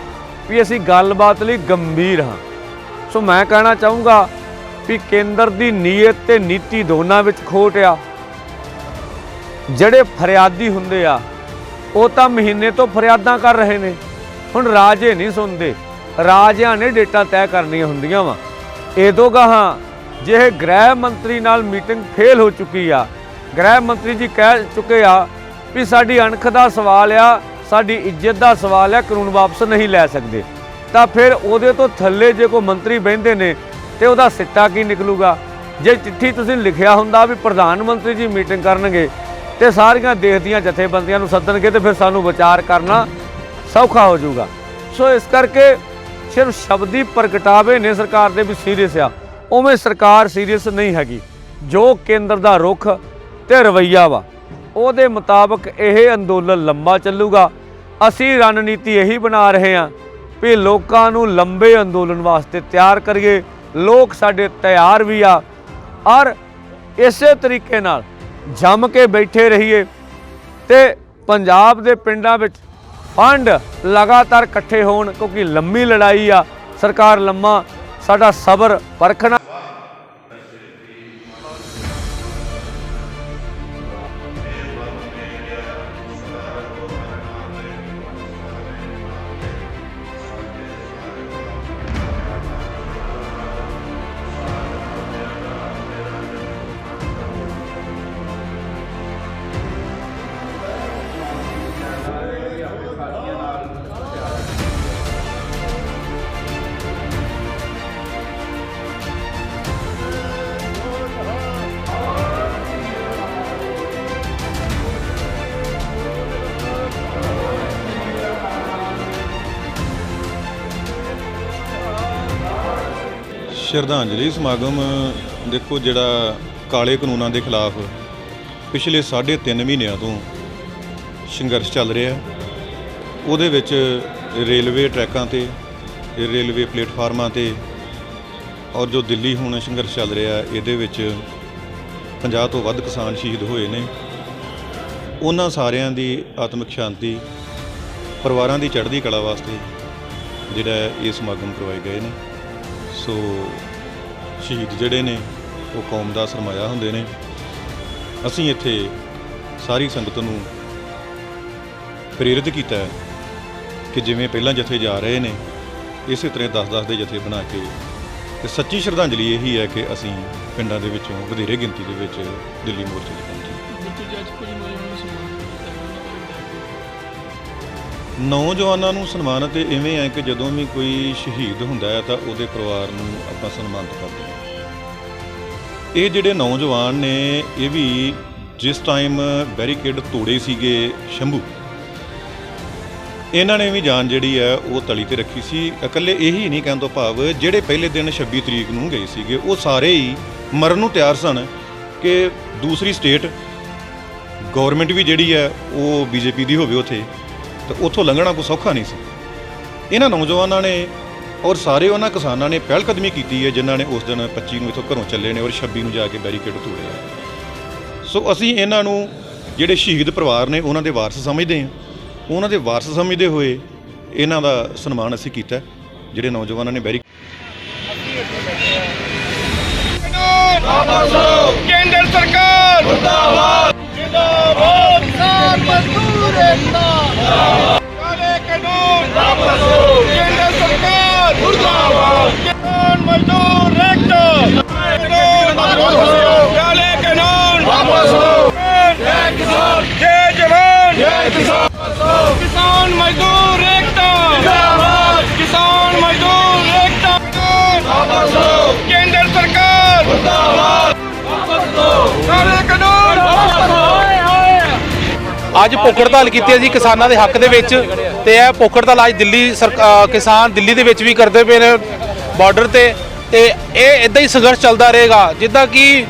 ਵੀ ਅਸੀਂ ਗੱਲਬਾਤ ਲਈ ਗੰਭੀਰ ਹਾਂ। ਸੋ ਮੈਂ ਕਹਿਣਾ ਚਾਹੂੰਗਾ ਵੀ ਕੇਂਦਰ ਦੀ ਨੀਅਤ ਤੇ ਨੀਤੀ ਦੋਨਾਂ ਵਿੱਚ ਖੋਟ ਆ। ਜਿਹੜੇ ਫਰਿਆਦੀ ਹੁੰਦੇ ਆ ਉਹ ਤਾਂ ਮਹੀਨੇ ਤੋਂ ਫਰਿਆਦਾਂ ਕਰ ਰਹੇ ਨੇ, ਹੁਣ ਰਾਜੇ ਨਹੀਂ ਸੁਣਦੇ, ਰਾਜਿਆਂ ਨੇ ਡੇਟਾਂ ਤੈਅ ਕਰਨੀਆਂ ਹੁੰਦੀਆਂ ਵਾ। ਇਹਦੋਂ ਗਾਹਾਂ ਜੇ ਗ੍ਰਹਿ ਮੰਤਰੀ ਨਾਲ ਮੀਟਿੰਗ ਫੇਲ ਹੋ ਚੁੱਕੀ ਆ, ਗ੍ਰਹਿ ਮੰਤਰੀ ਜੀ ਕਹਿ ਚੁੱਕੇ ਆ ਵੀ ਸਾਡੀ ਅਣਖ ਦਾ ਸਵਾਲ ਆ, ਸਾਡੀ ਇੱਜ਼ਤ ਦਾ ਸਵਾਲ ਆ, ਕਾਨੂੰਨ ਵਾਪਸ ਨਹੀਂ ਲੈ ਸਕਦੇ, ਤਾਂ ਫਿਰ ਉਹਦੇ ਤੋਂ ਥੱਲੇ ਜੇ ਕੋਈ ਮੰਤਰੀ ਬਹਿੰਦੇ ਨੇ ਤੇ ਉਹਦਾ ਸਿੱਟਾ ਕੀ ਨਿਕਲੂਗਾ। ਜੇ ਚਿੱਠੀ ਤੁਸੀਂ ਲਿਖਿਆ ਹੁੰਦਾ ਵੀ ਪ੍ਰਧਾਨ ਮੰਤਰੀ ਜੀ ਮੀਟਿੰਗ ਕਰਨਗੇ ਤੇ ਸਾਰੀਆਂ ਦੇਸ਼ ਦੀਆਂ ਜਥੇਬੰਦੀਆਂ ਨੂੰ ਸੱਦਣਗੇ ਤੇ ਫਿਰ ਸਾਨੂੰ ਵਿਚਾਰ ਕਰਨਾ ਸੌਖਾ ਹੋ ਜਾਊਗਾ। ਸੋ ਇਸ ਕਰਕੇ ਸਿਰਫ ਸ਼ਬਦੀ ਪ੍ਰਗਟਾਵੇ ਨੇ ਸਰਕਾਰ ਦੇ ਵੀ ਸੀਰੀਅਸ ਆ, ਉਵੇਂ ਸਰਕਾਰ ਸੀਰੀਅਸ ਨਹੀਂ ਹੈਗੀ। ਜੋ ਕੇਂਦਰ ਦਾ ਰੁਖ ਤੇ ਰਵੱਈਆ ਵਾ ਉਹਦੇ ਮੁਤਾਬਕ ਇਹ ਅੰਦੋਲਨ ਲੰਬਾ ਚੱਲੂਗਾ। ਅਸੀਂ ਰਣਨੀਤੀ ਇਹੀ ਬਣਾ ਰਹੇ ਹਾਂ ਵੀ ਲੋਕਾਂ ਨੂੰ ਲੰਬੇ ਅੰਦੋਲਨ ਵਾਸਤੇ ਤਿਆਰ ਕਰੀਏ। ਲੋਕ ਸਾਡੇ ਤਿਆਰ ਵੀ ਆ ਔਰ ਇਸੇ ਤਰੀਕੇ ਨਾਲ ਜੰਮ ਕੇ ਬੈਠੇ ਰਹੀਏ ਤੇ ਪੰਜਾਬ ਦੇ ਪਿੰਡਾਂ ਵਿੱਚ ਫੰਡ ਲਗਾਤਾਰ ਇਕੱਠੇ ਹੋਣ, ਕਿਉਂਕਿ ਲੰਮੀ ਲੜਾਈ ਆ। ਸਰਕਾਰ ਲੰਮਾ ਸਾਡਾ ਸਬਰ ਪਰਖਣਾ। ਸ਼ਰਧਾਂਜਲੀ ਸਮਾਗਮ ਦੇਖੋ, ਜਿਹੜਾ ਕਾਲੇ ਕਾਨੂੰਨਾਂ ਦੇ ਖਿਲਾਫ ਪਿਛਲੇ 3.5 ਮਹੀਨਿਆਂ ਤੋਂ ਸੰਘਰਸ਼ ਚੱਲ ਰਿਹਾ, ਉਹਦੇ ਵਿੱਚ ਰੇਲਵੇ ਟਰੈਕਾਂ ਤੇ, ਰੇਲਵੇ ਪਲੇਟਫਾਰਮਾਂ ਤੇ ਔਰ ਜੋ ਦਿੱਲੀ ਹੁਣ ਸੰਘਰਸ਼ ਚੱਲ ਰਿਹਾ ਇਹਦੇ ਵਿੱਚ 50 ਤੋਂ ਵੱਧ ਕਿਸਾਨ ਸ਼ਹੀਦ ਹੋਏ ਨੇ। ਉਹਨਾਂ ਸਾਰਿਆਂ ਦੀ ਆਤਮਿਕ ਸ਼ਾਂਤੀ, ਪਰਿਵਾਰਾਂ ਦੀ ਚੜ੍ਹਦੀ ਕਲਾ ਵਾਸਤੇ ਜਿਹੜਾ ਇਹ ਸਮਾਗਮ ਕਰਵਾਏ ਗਏ ਨੇ। ਸੋ ਸ਼ਹੀਦ ਜਿਹੜੇ ਨੇ ਉਹ ਕੌਮ ਦਾ ਸਰਮਾਇਆ ਹੁੰਦੇ ਨੇ। ਅਸੀਂ ਇੱਥੇ ਸਾਰੀ ਸੰਗਤ ਨੂੰ ਪ੍ਰੇਰਿਤ ਕੀਤਾ ਹੈ ਕਿ ਜਿਵੇਂ ਪਹਿਲਾਂ ਜਥੇ ਜਾ ਰਹੇ ਨੇ ਇਸੇ ਤਰ੍ਹਾਂ 10-10 ਦੇ ਜਥੇ ਬਣਾ ਕੇ, ਤੇ ਸੱਚੀ ਸ਼ਰਧਾਂਜਲੀ ਇਹੀ ਹੈ ਕਿ ਅਸੀਂ ਪਿੰਡਾਂ ਦੇ ਵਿੱਚੋਂ ਵਧੇਰੇ ਗਿਣਤੀ ਦੇ ਵਿੱਚ ਦਿੱਲੀ ਮੋਰਚੇ 'ਤੇ ਪਹੁੰਚੇ। ਨੌਜਵਾਨਾਂ ਨੂੰ ਸਨਮਾਨਿਤ ਇਵੇਂ ਹੈ ਕਿ ਜਦੋਂ ਵੀ ਕੋਈ ਸ਼ਹੀਦ ਹੁੰਦਾ ਹੈ ਤਾਂ ਉਹਦੇ ਪਰਿਵਾਰ ਨੂੰ ਆਪਾਂ ਸਨਮਾਨਿਤ ਕਰਦੇ ਹਾਂ। ਇਹ ਜਿਹੜੇ ਨੌਜਵਾਨ ਨੇ ਇਹ ਵੀ ਜਿਸ ਟਾਈਮ ਬੈਰੀਕੇਡ ਤੋੜੇ ਸੀਗੇ ਸ਼ੰਭੂ, ਇਹਨਾਂ ਨੇ ਵੀ ਜਾਨ ਜਿਹੜੀ ਹੈ ਉਹ ਤਲੀ ਤੇ ਰੱਖੀ ਸੀ। ਇਕੱਲੇ ਇਹੀ ਨਹੀਂ ਕਹਿਣ ਤੋਂ ਭਾਵ ਜਿਹੜੇ ਪਹਿਲੇ ਦਿਨ 26 ਤਰੀਕ ਨੂੰ ਗਏ ਸੀਗੇ ਉਹ ਸਾਰੇ ਹੀ ਮਰਨ ਨੂੰ ਤਿਆਰ ਸਨ ਕਿ ਦੂਸਰੀ ਸਟੇਟ ਗਵਰਨਮੈਂਟ ਵੀ ਜਿਹੜੀ ਹੈ ਉਹ ਬੀਜੇਪੀ ਦੀ ਹੋਵੇ ਉੱਥੇ, ਤਾਂ ਉੱਥੋਂ ਲੰਘਣਾ ਕੋਈ ਸੌਖਾ ਨਹੀਂ ਸੀ। ਇਹਨਾਂ ਨੌਜਵਾਨਾਂ ਨੇ ਔਰ ਸਾਰੇ ਉਹਨਾਂ ਕਿਸਾਨਾਂ ਨੇ ਪਹਿਲ ਕਦਮੀ ਕੀਤੀ ਹੈ ਜਿਨ੍ਹਾਂ ਨੇ ਉਸ ਦਿਨ 25 ਨੂੰ ਇੱਥੋਂ ਘਰੋਂ ਚੱਲੇ ਨੇ ਔਰ 26 ਨੂੰ ਜਾ ਕੇ ਬੈਰੀਕੇਡ ਤੋੜਿਆ। ਸੋ ਅਸੀਂ ਇਹਨਾਂ ਨੂੰ ਜਿਹੜੇ ਸ਼ਹੀਦ ਪਰਿਵਾਰ ਨੇ ਉਹਨਾਂ ਦੇ ਵਾਰਸ ਸਮਝਦੇ ਹਾਂ, ਉਹਨਾਂ ਦੇ ਵਾਰਸ ਸਮਝਦੇ ਹੋਏ ਇਹਨਾਂ ਦਾ ਸਨਮਾਨ ਅਸੀਂ ਕੀਤਾ ਜਿਹੜੇ ਨੌਜਵਾਨਾਂ ਨੇ ਬੈਰੀ ਕੇਂਦਰ ਸਰਕਾਰ ਮੁਰਦਾਬਾਦ ਜਿੰਦਾਬਾਦ ਕਿਸਾਨ ਮਜ਼ਦੂਰ ਏਕਤਾ ਕਾਲੇ ਕਾਨੂੰਨ ਵਾਪਸ ਲਓ ਕੇਂਦਰ ਸਰਕਾਰ ਮੁਰਦਾਬਾਦ ਕਿਸਾਨ ਮਜ਼ਦੂਰ ਏਕਤਾ ਕਾਨੂੰਨ ਵਾਪਸ ਲਓ ਕਾਲੇ ਕਾਨੂੰਨ ਵਾਪਸ ਲਓ ਜੈ ਕਿਸਾਨ ਜੈ ਜਵਾਨ ਜੈ ਕਿਸਾਨ ਕਿਸਾਨ ਮਜ਼ਦੂਰ ਏਕਤਾ ਜਿੰਦਾਬਾਦ ਕਿਸਾਨ ਮਜ਼ਦੂਰ ਏਕਤਾ ਵਾਪਸ ਲਓ ਕੇਂਦਰ ਸਰਕਾਰ ਮੁਰਦਾਬਾਦ ਕਾਲੇ ਕਾਨੂੰਨ ਵਾਪਸ ਲਓ। ਅੱਜ ਭੁੱਖ ਹੜਤਾਲ ਕੀਤੀ ਹੈ ਜੀ ਕਿਸਾਨਾਂ ਦੇ ਹੱਕ ਦੇ ਵਿੱਚ ਤੇ ਇਹ ਭੁੱਖ ਹੜਤਾਲ ਅੱਜ ਦਿੱਲੀ ਕਿਸਾਨ ਦਿੱਲੀ ਦੇ ਵਿੱਚ ਵੀ ਕਰਦੇ ਪਏ ਨੇ ਬਾਰਡਰ ਤੇ ਇਹ ਇਦਾਂ ਹੀ ਸੰਘਰਸ਼ ਚੱਲਦਾ ਰਹੇਗਾ ਜਿੱਦਾਂ ਕਿ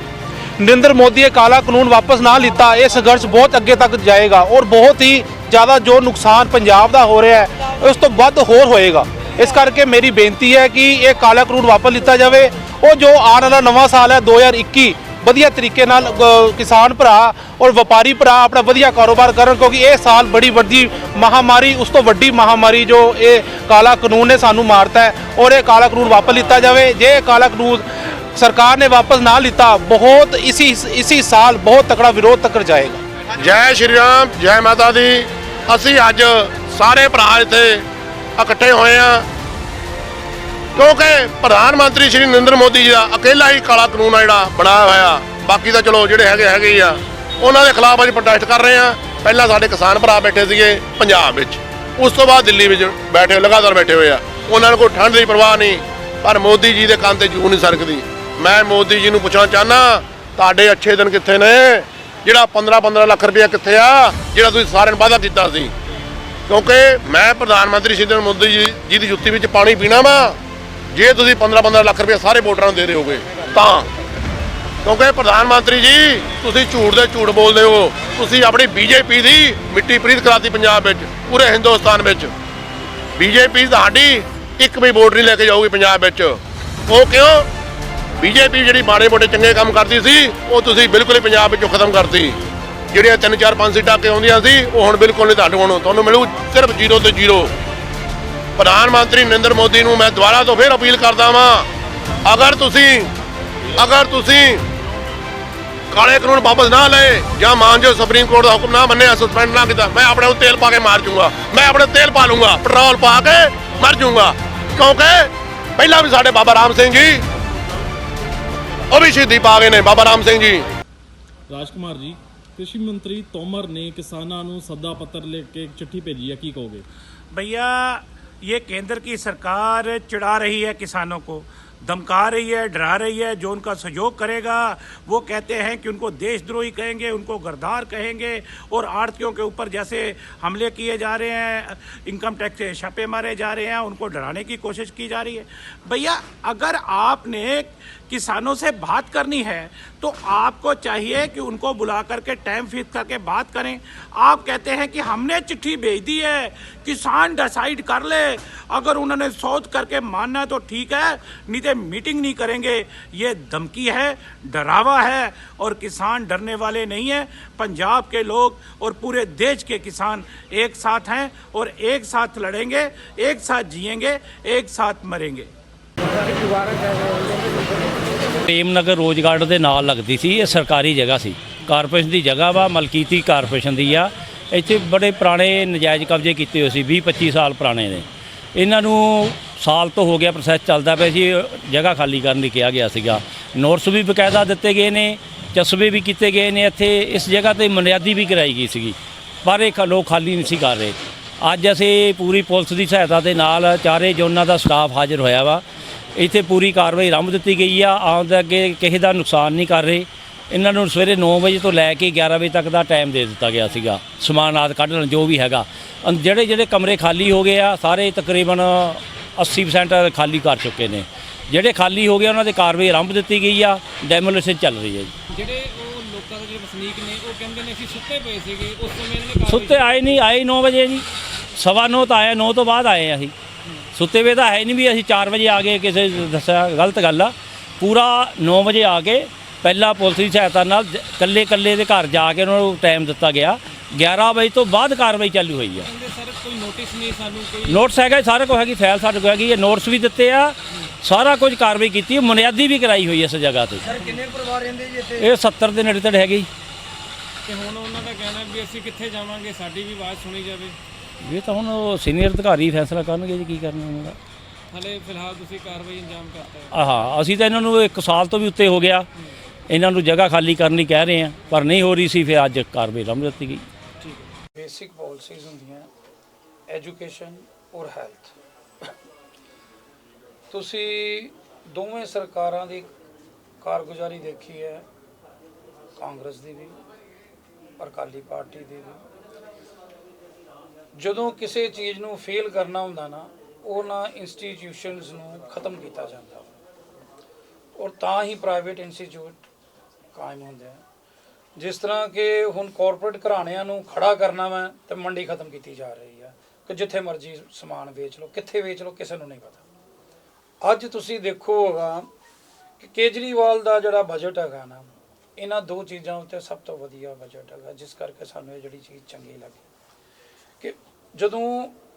ਨਰਿੰਦਰ ਮੋਦੀ ਇਹ ਕਾਲਾ ਕਾਨੂੰਨ ਵਾਪਸ ਨਾ ਲਿੱਤਾ ਇਹ ਸੰਘਰਸ਼ ਬਹੁਤ ਅੱਗੇ ਤੱਕ ਜਾਏਗਾ ਔਰ ਬਹੁਤ ਹੀ ਜ਼ਿਆਦਾ ਜੋ ਨੁਕਸਾਨ ਪੰਜਾਬ ਦਾ ਹੋ ਰਿਹਾ ਹੈ ਉਸ ਤੋਂ ਵੱਧ ਹੋਰ ਹੋਏਗਾ। ਇਸ ਕਰਕੇ ਮੇਰੀ ਬੇਨਤੀ ਹੈ ਕਿ ਇਹ ਕਾਲਾ ਕਾਨੂੰਨ ਵਾਪਸ ਲਿੱਤਾ ਜਾਵੇ। ਉਹ ਜੋ ਆਉਣ ਵਾਲਾ ਨਵਾਂ ਸਾਲ ਹੈ 2021 ਵਧੀਆ ਤਰੀਕੇ ਨਾਲ ਕਿਸਾਨ ਭਰਾ ਔਰ ਵਪਾਰੀ ਭਰਾ ਆਪਣਾ ਵਧੀਆ ਕਾਰੋਬਾਰ ਕਰਨ ਕਿਉਂਕਿ ਇਹ ਸਾਲ ਬੜੀ ਵੱਡੀ ਮਹਾਮਾਰੀ ਉਸ ਤੋਂ ਵੱਡੀ ਮਹਾਮਾਰੀ ਜੋ ਇਹ ਕਾਲਾ ਕਾਨੂੰਨ ਨੇ ਸਾਨੂੰ ਮਾਰਤਾ ਹੈ ਔਰ ਇਹ ਕਾਲਾ ਕਾਨੂੰਨ ਵਾਪਸ ਲਿੱਤਾ ਜਾਵੇ। ਜੇ ਇਹ ਕਾਲਾ ਕਾਨੂੰਨ ਸਰਕਾਰ ਨੇ ਵਾਪਸ ਨਾ ਲਿੱਤਾ ਬਹੁਤ ਇसी ਸਾਲ ਬਹੁਤ ਤਕੜਾ ਵਿਰੋਧ ਤੱਕ ਜਾਏਗਾ। ਜੈ ਸ਼੍ਰੀ ਰਾਮ ਜੈ ਮਾਤਾ ਦੀ। ਅਸੀਂ ਅੱਜ ਸਾਰੇ ਭਰਾ ਇੱਥੇ ਇਕੱਠੇ ਹੋਏ ਆ ਕਿਉਂਕਿ ਪ੍ਰਧਾਨ ਮੰਤਰੀ ਸ਼੍ਰੀ ਨਰਿੰਦਰ ਮੋਦੀ ਜੀ ਦਾ ਇਕੱਲਾ ਹੀ ਕਾਲਾ ਕਾਨੂੰਨ ਆ ਜਿਹੜਾ ਬਣਾਇਆ ਹੋਇਆ, ਬਾਕੀ ਤਾਂ ਚਲੋ ਜਿਹੜੇ ਹੈਗੇ ਹੀ ਆ ਉਹਨਾਂ ਦੇ ਖਿਲਾਫ ਅੱਜ ਪ੍ਰੋਟੈਸਟ ਕਰ ਰਹੇ ਆ। ਪਹਿਲਾਂ ਸਾਡੇ ਕਿਸਾਨ ਭਰਾ ਬੈਠੇ ਸੀਗੇ ਪੰਜਾਬ ਵਿੱਚ, ਉਸ ਤੋਂ ਬਾਅਦ ਦਿੱਲੀ ਵਿੱਚ ਬੈਠੇ ਲਗਾਤਾਰ ਬੈਠੇ ਹੋਏ ਆ। ਉਹਨਾਂ ਨੂੰ ਕੋਈ ਠੰਡ ਦੀ ਪਰਵਾਹ ਨਹੀਂ, ਪਰ ਮੋਦੀ ਜੀ ਦੇ ਕੰਨ ਤੇ ਜੂੰ ਨਹੀਂ ਸਰਕਦੀ। ਮੈਂ ਮੋਦੀ ਜੀ ਨੂੰ ਪੁੱਛਣਾ ਚਾਹੁੰਦਾ ਤੁਹਾਡੇ ਅੱਛੇ ਦਿਨ ਕਿੱਥੇ ਨੇ? ਜਿਹੜਾ 15 ਲੱਖ ਰੁਪਇਆ ਕਿੱਥੇ ਆ ਜਿਹੜਾ ਤੁਸੀਂ ਸਾਰਿਆਂ ਨੂੰ ਵਾਅਦਾ ਕੀਤਾ ਸੀ? ਕਿਉਂਕਿ ਮੈਂ ਪ੍ਰਧਾਨ ਮੰਤਰੀ ਸ਼੍ਰੀ ਨਰਿੰਦਰ ਮੋਦੀ ਜੀ ਦੀ ਜੁੱਤੀ ਵਿੱਚ ਪਾਣੀ ਪੀਣਾ ਵਾ ਜੇ ਤੁਸੀਂ 15 ਲੱਖ ਰੁਪਏ ਸਾਰੇ ਵੋਟਰਾਂ ਨੂੰ ਦੇ ਦਿਓਗੇ ਤਾਂ। ਕਿਉਂਕਿ ਪ੍ਰਧਾਨ ਮੰਤਰੀ ਜੀ ਤੁਸੀਂ ਝੂਠ ਦੇ ਝੂਠ ਬੋਲਦੇ ਹੋ। ਤੁਸੀਂ ਆਪਣੀ ਬੀਜੇਪੀ ਦੀ ਮਿੱਟੀ ਪ੍ਰੀਤ ਕਰਾਤੀ ਪੰਜਾਬ ਵਿੱਚ, ਪੂਰੇ ਹਿੰਦੁਸਤਾਨ ਵਿੱਚ। ਬੀਜੇਪੀ ਤੁਹਾਡੀ ਇੱਕ ਵੀ ਵੋਟ ਨਹੀਂ ਲੈ ਕੇ ਜਾਊਗੀ ਪੰਜਾਬ ਵਿੱਚ। ਉਹ ਕਿਉਂ? ਬੀਜੇਪੀ ਜਿਹੜੀ ਮਾੜੇ ਮੋਟੇ ਚੰਗੇ ਕੰਮ ਕਰਦੀ ਸੀ ਉਹ ਤੁਸੀਂ ਬਿਲਕੁਲ ਹੀ ਪੰਜਾਬ ਵਿੱਚੋਂ ਖਤਮ ਕਰਤੀ। ਜਿਹੜੀਆਂ 3 4 5 ਸੀਟਾਂ ਕੇ ਆਉਂਦੀਆਂ ਸੀ ਉਹ ਹੁਣ ਬਿਲਕੁਲ ਨਹੀਂ ਤੁਹਾਨੂੰ ਮਿਲੂ ਸਿਰਫ 0 ਤੇ 0। ਪ੍ਰਧਾਨ ਮੰਤਰੀ ਨਰਿੰਦਰ ਮੋਦੀ ਨੂੰ ਮੈਂ ਦੁਬਾਰਾ ਤੋਂ ਫਿਰ ਅਪੀਲ ਕਰਦਾ ਵਾਂ ਅਗਰ ਤੁਸੀਂ ਕਾਲੇ ਕਾਨੂੰਨ ਵਾਪਸ ਨਾ ਲਏ ਜਾਂ ਮਾਨਯੋਗ ਸੁਪਰੀਮ ਕੋਰਟ ਦਾ ਹੁਕਮ ਨਾ ਮੰਨਿਆ, ਸਸਪੈਂਡ ਨਾ ਕੀਤਾ, ਮੈਂ ਆਪਣੇ ਨੂੰ ਤੇਲ ਪਾ ਕੇ ਮਾਰ ਜੂੰਗਾ। ਮੈਂ ਆਪਣੇ ਤੇਲ ਪਾ ਲੂੰਗਾ, ਪੈਟਰੋਲ ਪਾ ਕੇ ਮਰ ਜੂੰਗਾ। ਕਿਉਂਕਿ ਪਹਿਲਾਂ ਵੀ ਸਾਡੇ ਬਾਬਾ ਰਾਮ ਸਿੰਘ ਜੀ ਉਹ ਵੀ ਸ਼ਹੀਦੀ ਪਾ ਗਏ ਨੇ। ਬਾਬਾ ਰਾਮ ਸਿੰਘ ਜੀ। ਰਾਜਕੁਮਾਰ ਜੀ, कृषि मंत्री तोमर ने किसानों को सदा पत्र लेके एक चिट्ठी भेजी है, की कहोगे? भैया ये केंद्र की सरकार चिढ़ा रही है किसानों को, धमका रही है, डरा रही है। जो उनका सहयोग करेगा वो कहते हैं कि उनको देशद्रोही कहेंगे, उनको गद्दार कहेंगे और आड़तियों के ऊपर जैसे हमले किए जा रहे हैं, इनकम टैक्स से छापे मारे जा रहे हैं, उनको डराने की कोशिश की जा रही है। भैया अगर आपने किसानों से बात करनी है तो आपको चाहिए कि उनको बुला करके टाइम फिक्स करके बात करें। आप कहते हैं कि हमने चिट्ठी भेज दी है, किसान डिसाइड कर ले, अगर उन्होंने सोच करके मानना है तो ठीक है, नहीं तो मीटिंग नहीं करेंगे। ये धमकी है, डरावा है और किसान डरने वाले नहीं है। पंजाब के लोग और पूरे देश के किसान एक साथ हैं और एक साथ लड़ेंगे, एक साथ जिएंगे, एक साथ मरेंगे। प्रेम नगर रोज गार्डन के नाल लगती सी, ये सरकारी जगह सी, कारपोरेशन की जगह वा, मलकीती कारपोरेशन की आ। इत्थे बड़े पुराने नजायज़ कब्जे किए हुए सी, 20-25 साल पुराने ने। इन्हों साल तो हो गया प्रोसैस चलता पे सी, जगह खाली करने कहा गया सीगा। नोटिस भी बकायदा दिते गए ने, चस्बे भी किए गए ने। इत्थे इस जगह ते मर्यादा भी कराई गई सी, पर एक लोग खाली नहीं सी कर रहे। अज असीं पूरी पुलिस की सहायता के नाल चारे जोनां दा स्टाफ हाजिर होया वा। इत्थे पूरी कार्रवाई आरंभ दी गई आ। आउण दे अगे किसी का नुकसान नहीं कर रहे। इन्हों सवेरे 9 बजे तो लैके 11 बजे तक का टाइम दे दिता गया सीगा, समान आदि कढ़न जो भी हैगा। ਜਿਹੜੇ ਜਿਹੜੇ कमरे खाली हो गए आ सारे तकरीबन 80% खाली कर चुके हैं। ਜਿਹੜੇ खाली हो गए उन्होंने कार्रवाई आरंभ दी गई आ, डैमोलेशन चल रही है जी। ਜਿਹੜੇ ਉਹ ਲੋਕਾਂ ਦੇ ਵਸਨੀਕ ਨੇ ਉਹ ਕਹਿੰਦੇ ਨੇ ਅਸੀਂ ਸੁੱਤੇ ਪਏ ਸੀਗੇ, ਉਸ ਸਮੇਂ ਇਹਨਾਂ ਨੇ ਸੁੱਤੇ ਆਏ 9 ਵਜੇ ਜੀ, 9:15 ਤਾਂ ਆਏ, 9 ਤੋਂ ਬਾਅਦ ਆਏ ਅਸੀਂ। ਸੁੱਤੇ ਵੇ ਤਾਂ ਹੈ ਨਹੀਂ ਵੀ ਅਸੀਂ 4 ਵਜੇ ਆ ਗਏ, ਕਿਸੇ ਦੱਸਿਆ ਗਲਤ ਗੱਲ ਆ। ਪੂਰਾ 9 ਵਜੇ ਆ ਕੇ ਪਹਿਲਾਂ ਪੁਲਿਸ ਦੀ ਸਹਾਇਤਾ ਨਾਲ ਕੱਲੇ ਦੇ ਘਰ ਜਾ ਕੇ ਉਹਨਾਂ ਨੂੰ ਟਾਈਮ ਦਿੱਤਾ ਗਿਆ। 11 ਵਜੇ ਤੋਂ ਬਾਅਦ ਕਾਰਵਾਈ ਚਾਲੂ ਹੋਈ ਆ। ਸਰ ਕੋਈ ਨੋਟਿਸ ਨਹੀਂ ਸਾਨੂੰ, ਕੋਈ ਨੋਟਿਸ ਹੈਗਾ, ਸਾਰਾ ਕੁਝ ਹੈਗੀ, ਫਾਈਲ ਸਾਡੇ ਕੋਲ ਹੈਗੀ, ਇਹ ਨੋਟਿਸ ਵੀ ਦਿੱਤੇ ਆ, ਸਾਰਾ ਕੁਝ ਕਾਰਵਾਈ ਕੀਤੀ, ਮੁਨਿਆਦੀ ਵੀ ਕਰਾਈ ਹੋਈ ਇਸ ਜਗ੍ਹਾ ਤੇ। ਸਰ ਕਿੰਨੇ ਪਰਿਵਾਰ ਰਹਿੰਦੇ ਜੀ ਇੱਥੇ? ਇਹ 70 ਦੇ ਨੇੜੇ ਤੇੜੇ ਹੈਗੀ। ਤੇ ਹੁਣ ਉਹਨਾਂ ਦਾ ਕਹਿਣਾ ਵੀ ਅਸੀਂ ਕਿੱਥੇ ਜਾਵਾਂਗੇ, ਸਾਡੀ ਵੀ ਆਵਾਜ਼ ਸੁਣੀ ਜਾਵੇ। ਇਹ ਤਾਂ ਹੁਣ ਉਹ ਸੀਨੀਅਰ ਅਧਿਕਾਰੀ ਫੈਸਲਾ ਕਰਨਗੇ ਜੀ ਕੀ ਕਰਨਾ ਉਹਨਾਂ ਦਾ। ਹਲੇ ਫਿਲਹਾਲ ਤੁਸੀਂ ਕਾਰਵਾਈ ਅੰਜਾਮ ਕਰਤਾ ਹੈ। ਹਾਂ, ਅਸੀਂ ਤਾਂ ਇਹਨਾਂ ਨੂੰ 1 ਸਾਲ ਤੋਂ ਵੀ ਉੱਤੇ ਹੋ ਗਿਆ, ਇਹਨਾਂ ਨੂੰ ਜਗ੍ਹਾ ਖਾਲੀ ਕਰਨ ਲਈ ਕਹਿ ਰਹੇ ਹਾਂ, ਪਰ ਨਹੀਂ ਹੋ ਰਹੀ ਸੀ, ਫਿਰ ਅੱਜ ਕਾਰਵਾਈ ਰੰਭ ਦਿੱਤੀ ਗਈ। ਬੇਸਿਕ ਪਾਲਿਸੀਜ਼ ਹੁੰਦੀਆਂ ਐਜੂਕੇਸ਼ਨ ਔਰ ਹੈਲਥ। ਤੁਸੀਂ ਦੋਵੇਂ ਸਰਕਾਰਾਂ ਦੀ ਕਾਰਗੁਜ਼ਾਰੀ ਦੇਖੀ ਹੈ, ਕਾਂਗਰਸ ਦੀ ਵੀ ਔਰ ਅਕਾਲੀ ਪਾਰਟੀ ਦੀ ਵੀ। ਜਦੋਂ ਕਿਸੇ ਚੀਜ਼ ਨੂੰ ਫੇਲ ਕਰਨਾ ਹੁੰਦਾ ਨਾ, ਉਹਨਾਂ ਇੰਸਟੀਟਿਊਸ਼ਨਸ ਨੂੰ ਖਤਮ ਕੀਤਾ ਜਾਂਦਾ ਔਰ ਤਾਂ ਹੀ ਪ੍ਰਾਈਵੇਟ ਇੰਸਟੀਚਿਊਟ ਕਾਇਮ ਹੁੰਦੇ ਆ। ਜਿਸ ਤਰ੍ਹਾਂ ਕਿ ਹੁਣ ਕਾਰਪੋਰੇਟ ਘਰਾਣਿਆਂ ਨੂੰ ਖੜਾ ਕਰਨਾ ਵਾ ਤੇ ਮੰਡੀ ਖਤਮ ਕੀਤੀ ਜਾ ਰਹੀ ਆ ਕਿ ਜਿੱਥੇ ਮਰਜ਼ੀ ਸਮਾਨ ਵੇਚ ਲਓ, ਕਿੱਥੇ ਵੇਚ ਲਓ, ਕਿਸੇ ਨੂੰ ਨਹੀਂ ਪਤਾ। ਅੱਜ ਤੁਸੀਂ ਦੇਖੋਗਾ ਕਿ ਕੇਜਰੀਵਾਲ ਦਾ ਜਿਹੜਾ ਬਜਟ ਹੈਗਾ ਨਾ, ਇਹਨਾਂ 2 ਚੀਜ਼ਾਂ ਉੱਤੇ ਸਭ ਤੋਂ ਵਧੀਆ ਬਜਟ ਹੈਗਾ, ਜਿਸ ਕਰਕੇ ਸਾਨੂੰ ਇਹ ਜਿਹੜੀ ਚੀਜ਼ ਚੰਗੀ ਲੱਗੀ ਕਿ ਜਦੋਂ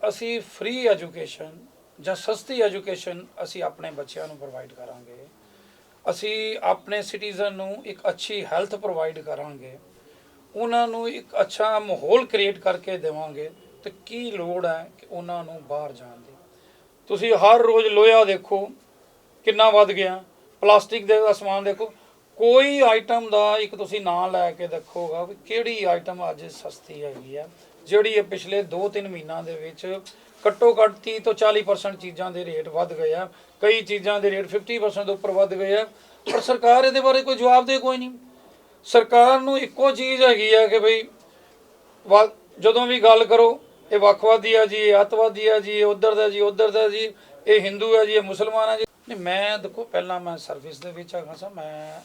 ਅਸੀਂ ਫ੍ਰੀ ਐਜੂਕੇਸ਼ਨ ਜਾਂ ਸਸਤੀ ਐਜੂਕੇਸ਼ਨ ਅਸੀਂ ਆਪਣੇ ਬੱਚਿਆਂ ਨੂੰ ਪ੍ਰੋਵਾਈਡ ਕਰਾਂਗੇ, ਅਸੀਂ ਆਪਣੇ ਸਿਟੀਜ਼ਨ ਨੂੰ ਇੱਕ ਅੱਛੀ ਹੈਲਥ ਪ੍ਰੋਵਾਈਡ ਕਰਾਂਗੇ, ਉਹਨਾਂ ਨੂੰ ਇੱਕ ਅੱਛਾ ਮਾਹੌਲ ਕ੍ਰੀਏਟ ਕਰਕੇ ਦੇਵਾਂਗੇ, ਤੇ ਕੀ ਲੋੜ ਹੈ ਕਿ ਉਹਨਾਂ ਨੂੰ ਬਾਹਰ ਜਾਣ ਦੀ। ਤੁਸੀਂ ਹਰ ਰੋਜ਼ ਲੋਹਾ ਦੇਖੋ ਕਿੰਨਾ ਵੱਧ ਗਿਆ, ਪਲਾਸਟਿਕ ਦਾ ਸਮਾਨ ਦੇਖੋ, ਕੋਈ ਆਈਟਮ ਦਾ ਇੱਕ ਤੁਸੀਂ ਨਾਂ ਲੈ ਕੇ ਦੇਖੋਗਾ ਵੀ ਕਿਹੜੀ ਆਈਟਮ ਅੱਜ ਸਸਤੀ ਹੈਗੀ ਆ, ਜਿਹੜੀ ਇਹ ਪਿਛਲੇ 2-3 ਮਹੀਨਿਆਂ ਦੇ ਵਿੱਚ ਘੱਟੋ ਘੱਟ 30 ਤੋਂ 40% ਚੀਜ਼ਾਂ ਦੇ ਰੇਟ ਵੱਧ ਗਏ ਆ, ਕਈ ਚੀਜ਼ਾਂ ਦੇ ਰੇਟ 50% ਤੋਂ ਉੱਪਰ ਵੱਧ ਗਏ ਆ, ਪਰ ਸਰਕਾਰ ਇਹਦੇ ਬਾਰੇ ਕੋਈ ਜਵਾਬ ਦੇ ਕੋਈ ਨਹੀਂ। ਸਰਕਾਰ ਨੂੰ ਇੱਕੋ ਚੀਜ਼ ਹੈਗੀ ਆ ਕਿ ਭਈ ਜਦੋਂ ਵੀ ਗੱਲ ਕਰੋ ਇਹ ਵੱਖਵਾਦੀ ਆ ਜੀ, ਇਹ ਅੱਤਵਾਦੀ ਆ ਜੀ, ਇਹ ਉੱਧਰ ਦਾ ਜੀ, ਉੱਧਰ ਦਾ ਜੀ, ਇਹ ਹਿੰਦੂ ਹੈ ਜੀ, ਇਹ ਮੁਸਲਮਾਨ ਹੈ ਜੀ। ਨਹੀਂ, ਮੈਂ ਦੇਖੋ ਪਹਿਲਾਂ ਮੈਂ ਸਰਵਿਸ ਦੇ ਵਿੱਚ ਹੈਗਾ ਸਾਂ, ਮੈਂ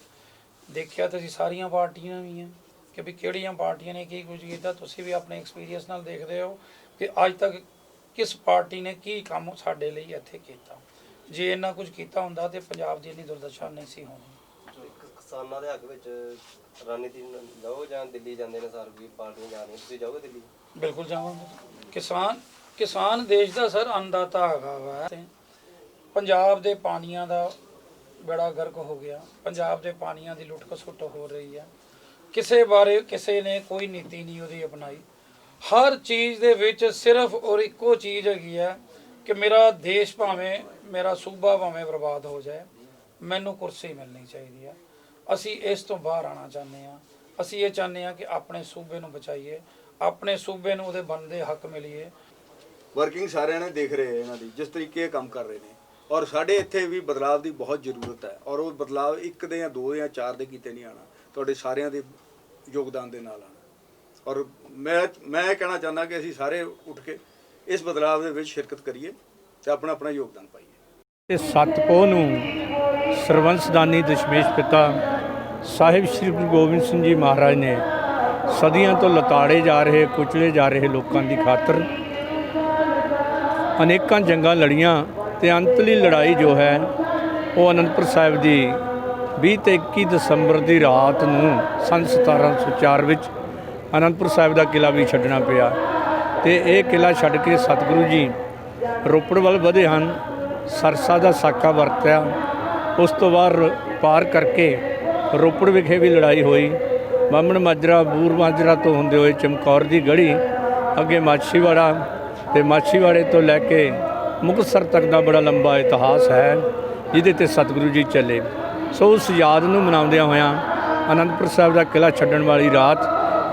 ਦੇਖਿਆ ਤਾਂ ਅਸੀਂ ਸਾਰੀਆਂ ਪਾਰਟੀਆਂ ਵੀ ਆ ਕਿ ਵੀ ਕਿਹੜੀਆਂ ਪਾਰਟੀਆਂ ਨੇ ਕੀ ਕੁਝ ਕੀਤਾ। ਤੁਸੀਂ ਵੀ ਆਪਣੇ ਐਕਸਪੀਰੀਅੰਸ ਨਾਲ ਦੇਖਦੇ ਹੋ ਕਿ ਅੱਜ ਤੱਕ ਕਿਸ ਪਾਰਟੀ ਨੇ ਕੀ ਕੰਮ ਸਾਡੇ ਲਈ ਇੱਥੇ ਕੀਤਾ। ਜੇ ਇੰਨਾ ਕੁਝ ਕੀਤਾ ਹੁੰਦਾ ਤੇ ਪੰਜਾਬ ਦੀ ਇੰਨੀ ਦੁਰਦਸ਼ਾ ਨਹੀਂ ਸੀ ਹੋਣੀ। ਕਿਸਾਨਾਂ ਦੇ ਹੱਕ ਵਿੱਚ ਰਣਨੀਤੀ ਜਾਓ ਜਾਂ ਦਿੱਲੀ ਜਾਂਦੇ ਨੇ, ਸਰ ਵੀ ਪਾਰਟੀਆਂ ਜਾ ਰਹੀਆਂ, ਤੁਸੀਂ ਜਾਓਗੇ ਦਿੱਲੀ? ਬਿਲਕੁਲ ਜਾਵਾਂਗੇ। ਕਿਸਾਨ ਦੇਸ਼ ਦਾ ਸਰ ਅੰਨਦਾਤਾ ਹੈਗਾ ਵਾ। ਪੰਜਾਬ ਦੇ ਪਾਣੀਆਂ ਦਾ ਬੜਾ ਗਰਕ ਹੋ ਗਿਆ, ਪੰਜਾਬ ਦੇ ਪਾਣੀਆਂ ਦੀ ਲੁੱਟ ਖਸੁੱਟ ਹੋ ਰਹੀ ਹੈ, ਕਿਸੇ ਬਾਰੇ ਕਿਸੇ ਨੇ ਕੋਈ ਨੀਤੀ ਨਹੀਂ ਉਹਦੀ ਅਪਣਾਈ। ਹਰ ਚੀਜ਼ ਦੇ ਵਿੱਚ ਸਿਰਫ ਔਰ ਇੱਕੋ ਚੀਜ਼ ਹੈਗੀ ਹੈ ਕਿ ਮੇਰਾ ਦੇਸ਼ ਭਾਵੇਂ ਮੇਰਾ ਸੂਬਾ ਭਾਵੇਂ ਬਰਬਾਦ ਹੋ ਜਾਏ, ਮੈਨੂੰ ਕੁਰਸੀ ਮਿਲਣੀ ਚਾਹੀਦੀ ਹੈ। ਅਸੀਂ ਇਸ ਤੋਂ ਬਾਹਰ ਆਉਣਾ ਚਾਹੁੰਦੇ ਹਾਂ। ਅਸੀਂ ਇਹ ਚਾਹੁੰਦੇ ਹਾਂ ਕਿ ਆਪਣੇ ਸੂਬੇ ਨੂੰ ਬਚਾਈਏ, ਆਪਣੇ ਸੂਬੇ ਨੂੰ ਉਹਦੇ ਬਣਦੇ ਹੱਕ ਮਿਲੀਏ। ਵਰਕਿੰਗ ਸਾਰਿਆਂ ਨੇ ਦੇਖ ਰਹੇ ਇਹਨਾਂ ਦੀ ਜਿਸ ਤਰੀਕੇ ਕੰਮ ਕਰ ਰਹੇ ਨੇ, ਔਰ ਸਾਡੇ ਇੱਥੇ ਵੀ ਬਦਲਾਵ ਦੀ ਬਹੁਤ ਜ਼ਰੂਰਤ ਹੈ, ਔਰ ਉਹ ਬਦਲਾਵ 1 ਦੇ ਜਾਂ 2 ਜਾਂ 4 ਦੇ ਕੀਤੇ ਨਹੀਂ ਆਣਾ, ਤੁਹਾਡੇ ਸਾਰਿਆਂ ਦੇ ਯੋਗਦਾਨ ਦੇ ਨਾਲ ਆਣਾ। ਔਰ ਮੈਂ ਇਹ ਕਹਿਣਾ ਚਾਹੁੰਦਾ ਕਿ ਅਸੀਂ ਸਾਰੇ ਉੱਠ ਕੇ ਇਸ ਬਦਲਾਵ ਦੇ ਵਿੱਚ ਸ਼ਿਰਕਤ ਕਰੀਏ ਤੇ ਆਪਣਾ ਯੋਗਦਾਨ ਪਾਈਏ। ਤੇ 7 ਪੋਹ ਨੂੰ ਸਰਵੰਸਦਾਨੀ ਦਸ਼ਮੇਸ਼ ਪਿਤਾ ਸਾਹਿਬ ਸ੍ਰੀ ਗੁਰੂ ਗੋਬਿੰਦ ਸਿੰਘ ਜੀ ਮਹਾਰਾਜ ਨੇ ਸਦੀਆਂ ਤੋਂ ਲਤਾੜੇ ਜਾ ਰਹੇ, ਕੁਚਲੇ ਜਾ ਰਹੇ ਲੋਕਾਂ ਦੀ ਖਾਤਰ ਅਨੇਕਾਂ ਜੰਗਾਂ ਲੜੀਆਂ ਤੇ ਅੰਤਲੀ ਲੜਾਈ ਜੋ ਹੈ ਉਹ ਅਨੰਦਪੁਰ ਸਾਹਿਬ ਦੀ 20 ਤੇ 21 ਦਸੰਬਰ ਦੀ ਰਾਤ ਨੂੰ ਸੰਨ 1704 ਵਿੱਚ ਅਨੰਦਪੁਰ ਸਾਹਿਬ ਦਾ ਕਿਲ੍ਹਾ ਵੀ ਛੱਡਣਾ ਪਿਆ ਤੇ ਇਹ ਕਿਲ੍ਹਾ ਛੱਡ ਕੇ ਸਤਿਗੁਰੂ ਜੀ ਰੋਪੜ ਵੱਲ ਵਧੇ ਹਨ। ਸਰਸਾ ਦਾ ਸਾਕਾ ਵਰਤਿਆ, ਉਸ ਤੋਂ ਬਾਅਦ ਪਾਰ ਕਰਕੇ ਰੋਪੜ ਵਿਖੇ ਵੀ ਲੜਾਈ ਹੋਈ। ਬਾਹਮਣ ਮਾਜਰਾ, ਬੂਰ ਮਾਜਰਾ ਤੋਂ ਹੁੰਦੇ ਹੋਏ ਚਮਕੌਰ ਦੀ ਗੜੀ, ਅੱਗੇ ਮਾਛੀਵਾੜਾ ਤੇ ਮਾਛੀਵਾੜੇ ਤੋਂ ਲੈ ਕੇ ਮੁਕਤਸਰ ਤੱਕ ਦਾ ਬੜਾ ਲੰਬਾ ਇਤਿਹਾਸ ਹੈ ਜਿਹਦੇ ਤੇ ਸਤਿਗੁਰੂ ਜੀ ਚੱਲੇ। ਸੋ ਉਸ ਯਾਦ ਨੂੰ ਮਨਾਉਂਦਿਆਂ ਹੋਇਆਂ ਅਨੰਦਪੁਰ ਸਾਹਿਬ ਦਾ ਕਿਲ੍ਹਾ ਛੱਡਣ ਵਾਲੀ ਰਾਤ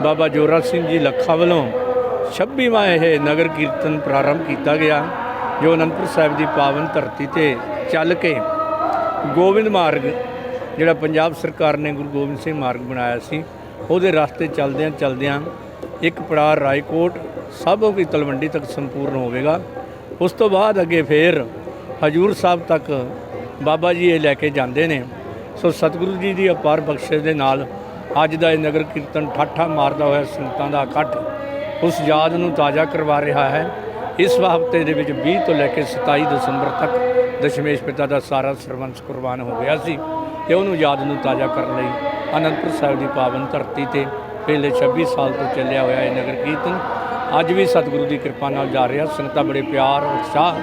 ਬਾਬਾ ਜੋਰਾ ਸਿੰਘ ਜੀ ਲੱਖਾ ਵੱਲੋਂ 26ਵਾਂ ਇਹ ਨਗਰ ਕੀਰਤਨ ਪ੍ਰਾਰੰਭ ਕੀਤਾ ਗਿਆ, ਜੋ ਅਨੰਦਪੁਰ ਸਾਹਿਬ ਦੀ ਪਾਵਨ ਧਰਤੀ ਤੇ ਚੱਲ ਕੇ ਗੋਬਿੰਦ ਮਾਰਗ ਜਿਹੜਾ ਪੰਜਾਬ ਸਰਕਾਰ ਨੇ ਗੁਰੂ ਗੋਬਿੰਦ ਸਿੰਘ ਮਾਰਗ ਬਣਾਇਆ ਸੀ, ਉਹਦੇ ਰਸਤੇ ਚਲਦਿਆਂ ਇੱਕ ਪੜਾਅ ਰਾਏਕੋਟ ਸਾਬੋ ਕੀ ਤਲਵੰਡੀ ਤੱਕ ਸੰਪੂਰਨ ਹੋਵੇਗਾ। ਉਸ ਤੋਂ ਬਾਅਦ ਅੱਗੇ ਫੇਰ ਹਜੂਰ ਸਾਹਿਬ ਤੱਕ ਬਾਬਾ ਜੀ ਇਹ ਲੈ ਕੇ ਜਾਂਦੇ ਨੇ। ਸੋ ਸਤਿਗੁਰੂ ਜੀ ਦੀ ਅਪਾਰ ਬਖਸ਼ਿਸ਼ ਦੇ ਨਾਲ ਅੱਜ ਦਾ ਇਹ ਨਗਰ ਕੀਰਤਨ ਠਾਠਾ ਮਾਰਦਾ ਹੋਇਆ ਸੰਗਤਾਂ ਦਾ ਇਕੱਠ ਉਸ ਯਾਦ ਨੂੰ ਤਾਜ਼ਾ ਕਰਵਾ ਰਿਹਾ ਹੈ। ਇਸ ਹਫ਼ਤੇ ਦੇ ਵਿੱਚ 20 ਤੋਂ ਲੈ ਕੇ 27 ਦਸੰਬਰ ਤੱਕ ਦਸ਼ਮੇਸ਼ ਪਿਤਾ ਦਾ ਸਾਰਾ ਸਰਬੰਸ ਕੁਰਬਾਨ ਹੋ ਗਿਆ ਸੀ ਤੇ ਉਹਨੂੰ ਯਾਦ ਨੂੰ ਤਾਜ਼ਾ ਕਰਨ ਲਈ ਅਨੰਦਪੁਰ ਸਾਹਿਬ ਦੀ ਪਾਵਨ ਧਰਤੀ ਤੇ ਪਿਛਲੇ 26 ਸਾਲ ਤੋਂ ਚੱਲਿਆ ਹੋਇਆ ਇਹ ਨਗਰ ਕੀਰਤਨ ਅੱਜ ਵੀ ਸਤਿਗੁਰੂ ਦੀ ਕਿਰਪਾ ਨਾਲ ਜਾ ਰਿਹਾ। ਸੰਗਤਾਂ ਬੜੇ ਪਿਆਰ ਉਤਸ਼ਾਹ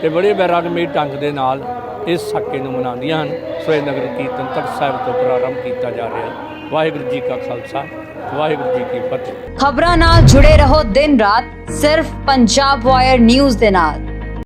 ਤੇ ਬੜੇ ਬੇਰਹਿਮੀ ਢੰਗ ਦੇ ਨਾਲ ਇਸ ਸਾਕੇ ਨੂੰ ਮਨਾਉਂਦੀਆਂ ਹਨ। ਸੋ ਇਹ ਨਗਰ ਕੀਰਤਨ ਤਖਤ ਸਾਹਿਬ ਤੋਂ ਪ੍ਰਾਰੰਭ ਕੀਤਾ ਜਾ ਰਿਹਾ। ਵਾਹਿਗੁਰੂ ਜੀ ਕਾ ਖਾਲਸਾ, ਵਾਹਿਗੁਰੂ ਜੀ ਕੀ ਫਤਿਹ। ਖਬਰਾਂ ਨਾਲ ਜੁੜੇ ਰਹੋ ਦਿਨ ਰਾਤ ਸਿਰਫ ਪੰਜਾਬ ਵਾਇਰ ਨਿਊਜ਼ ਦੇ ਨਾਲ।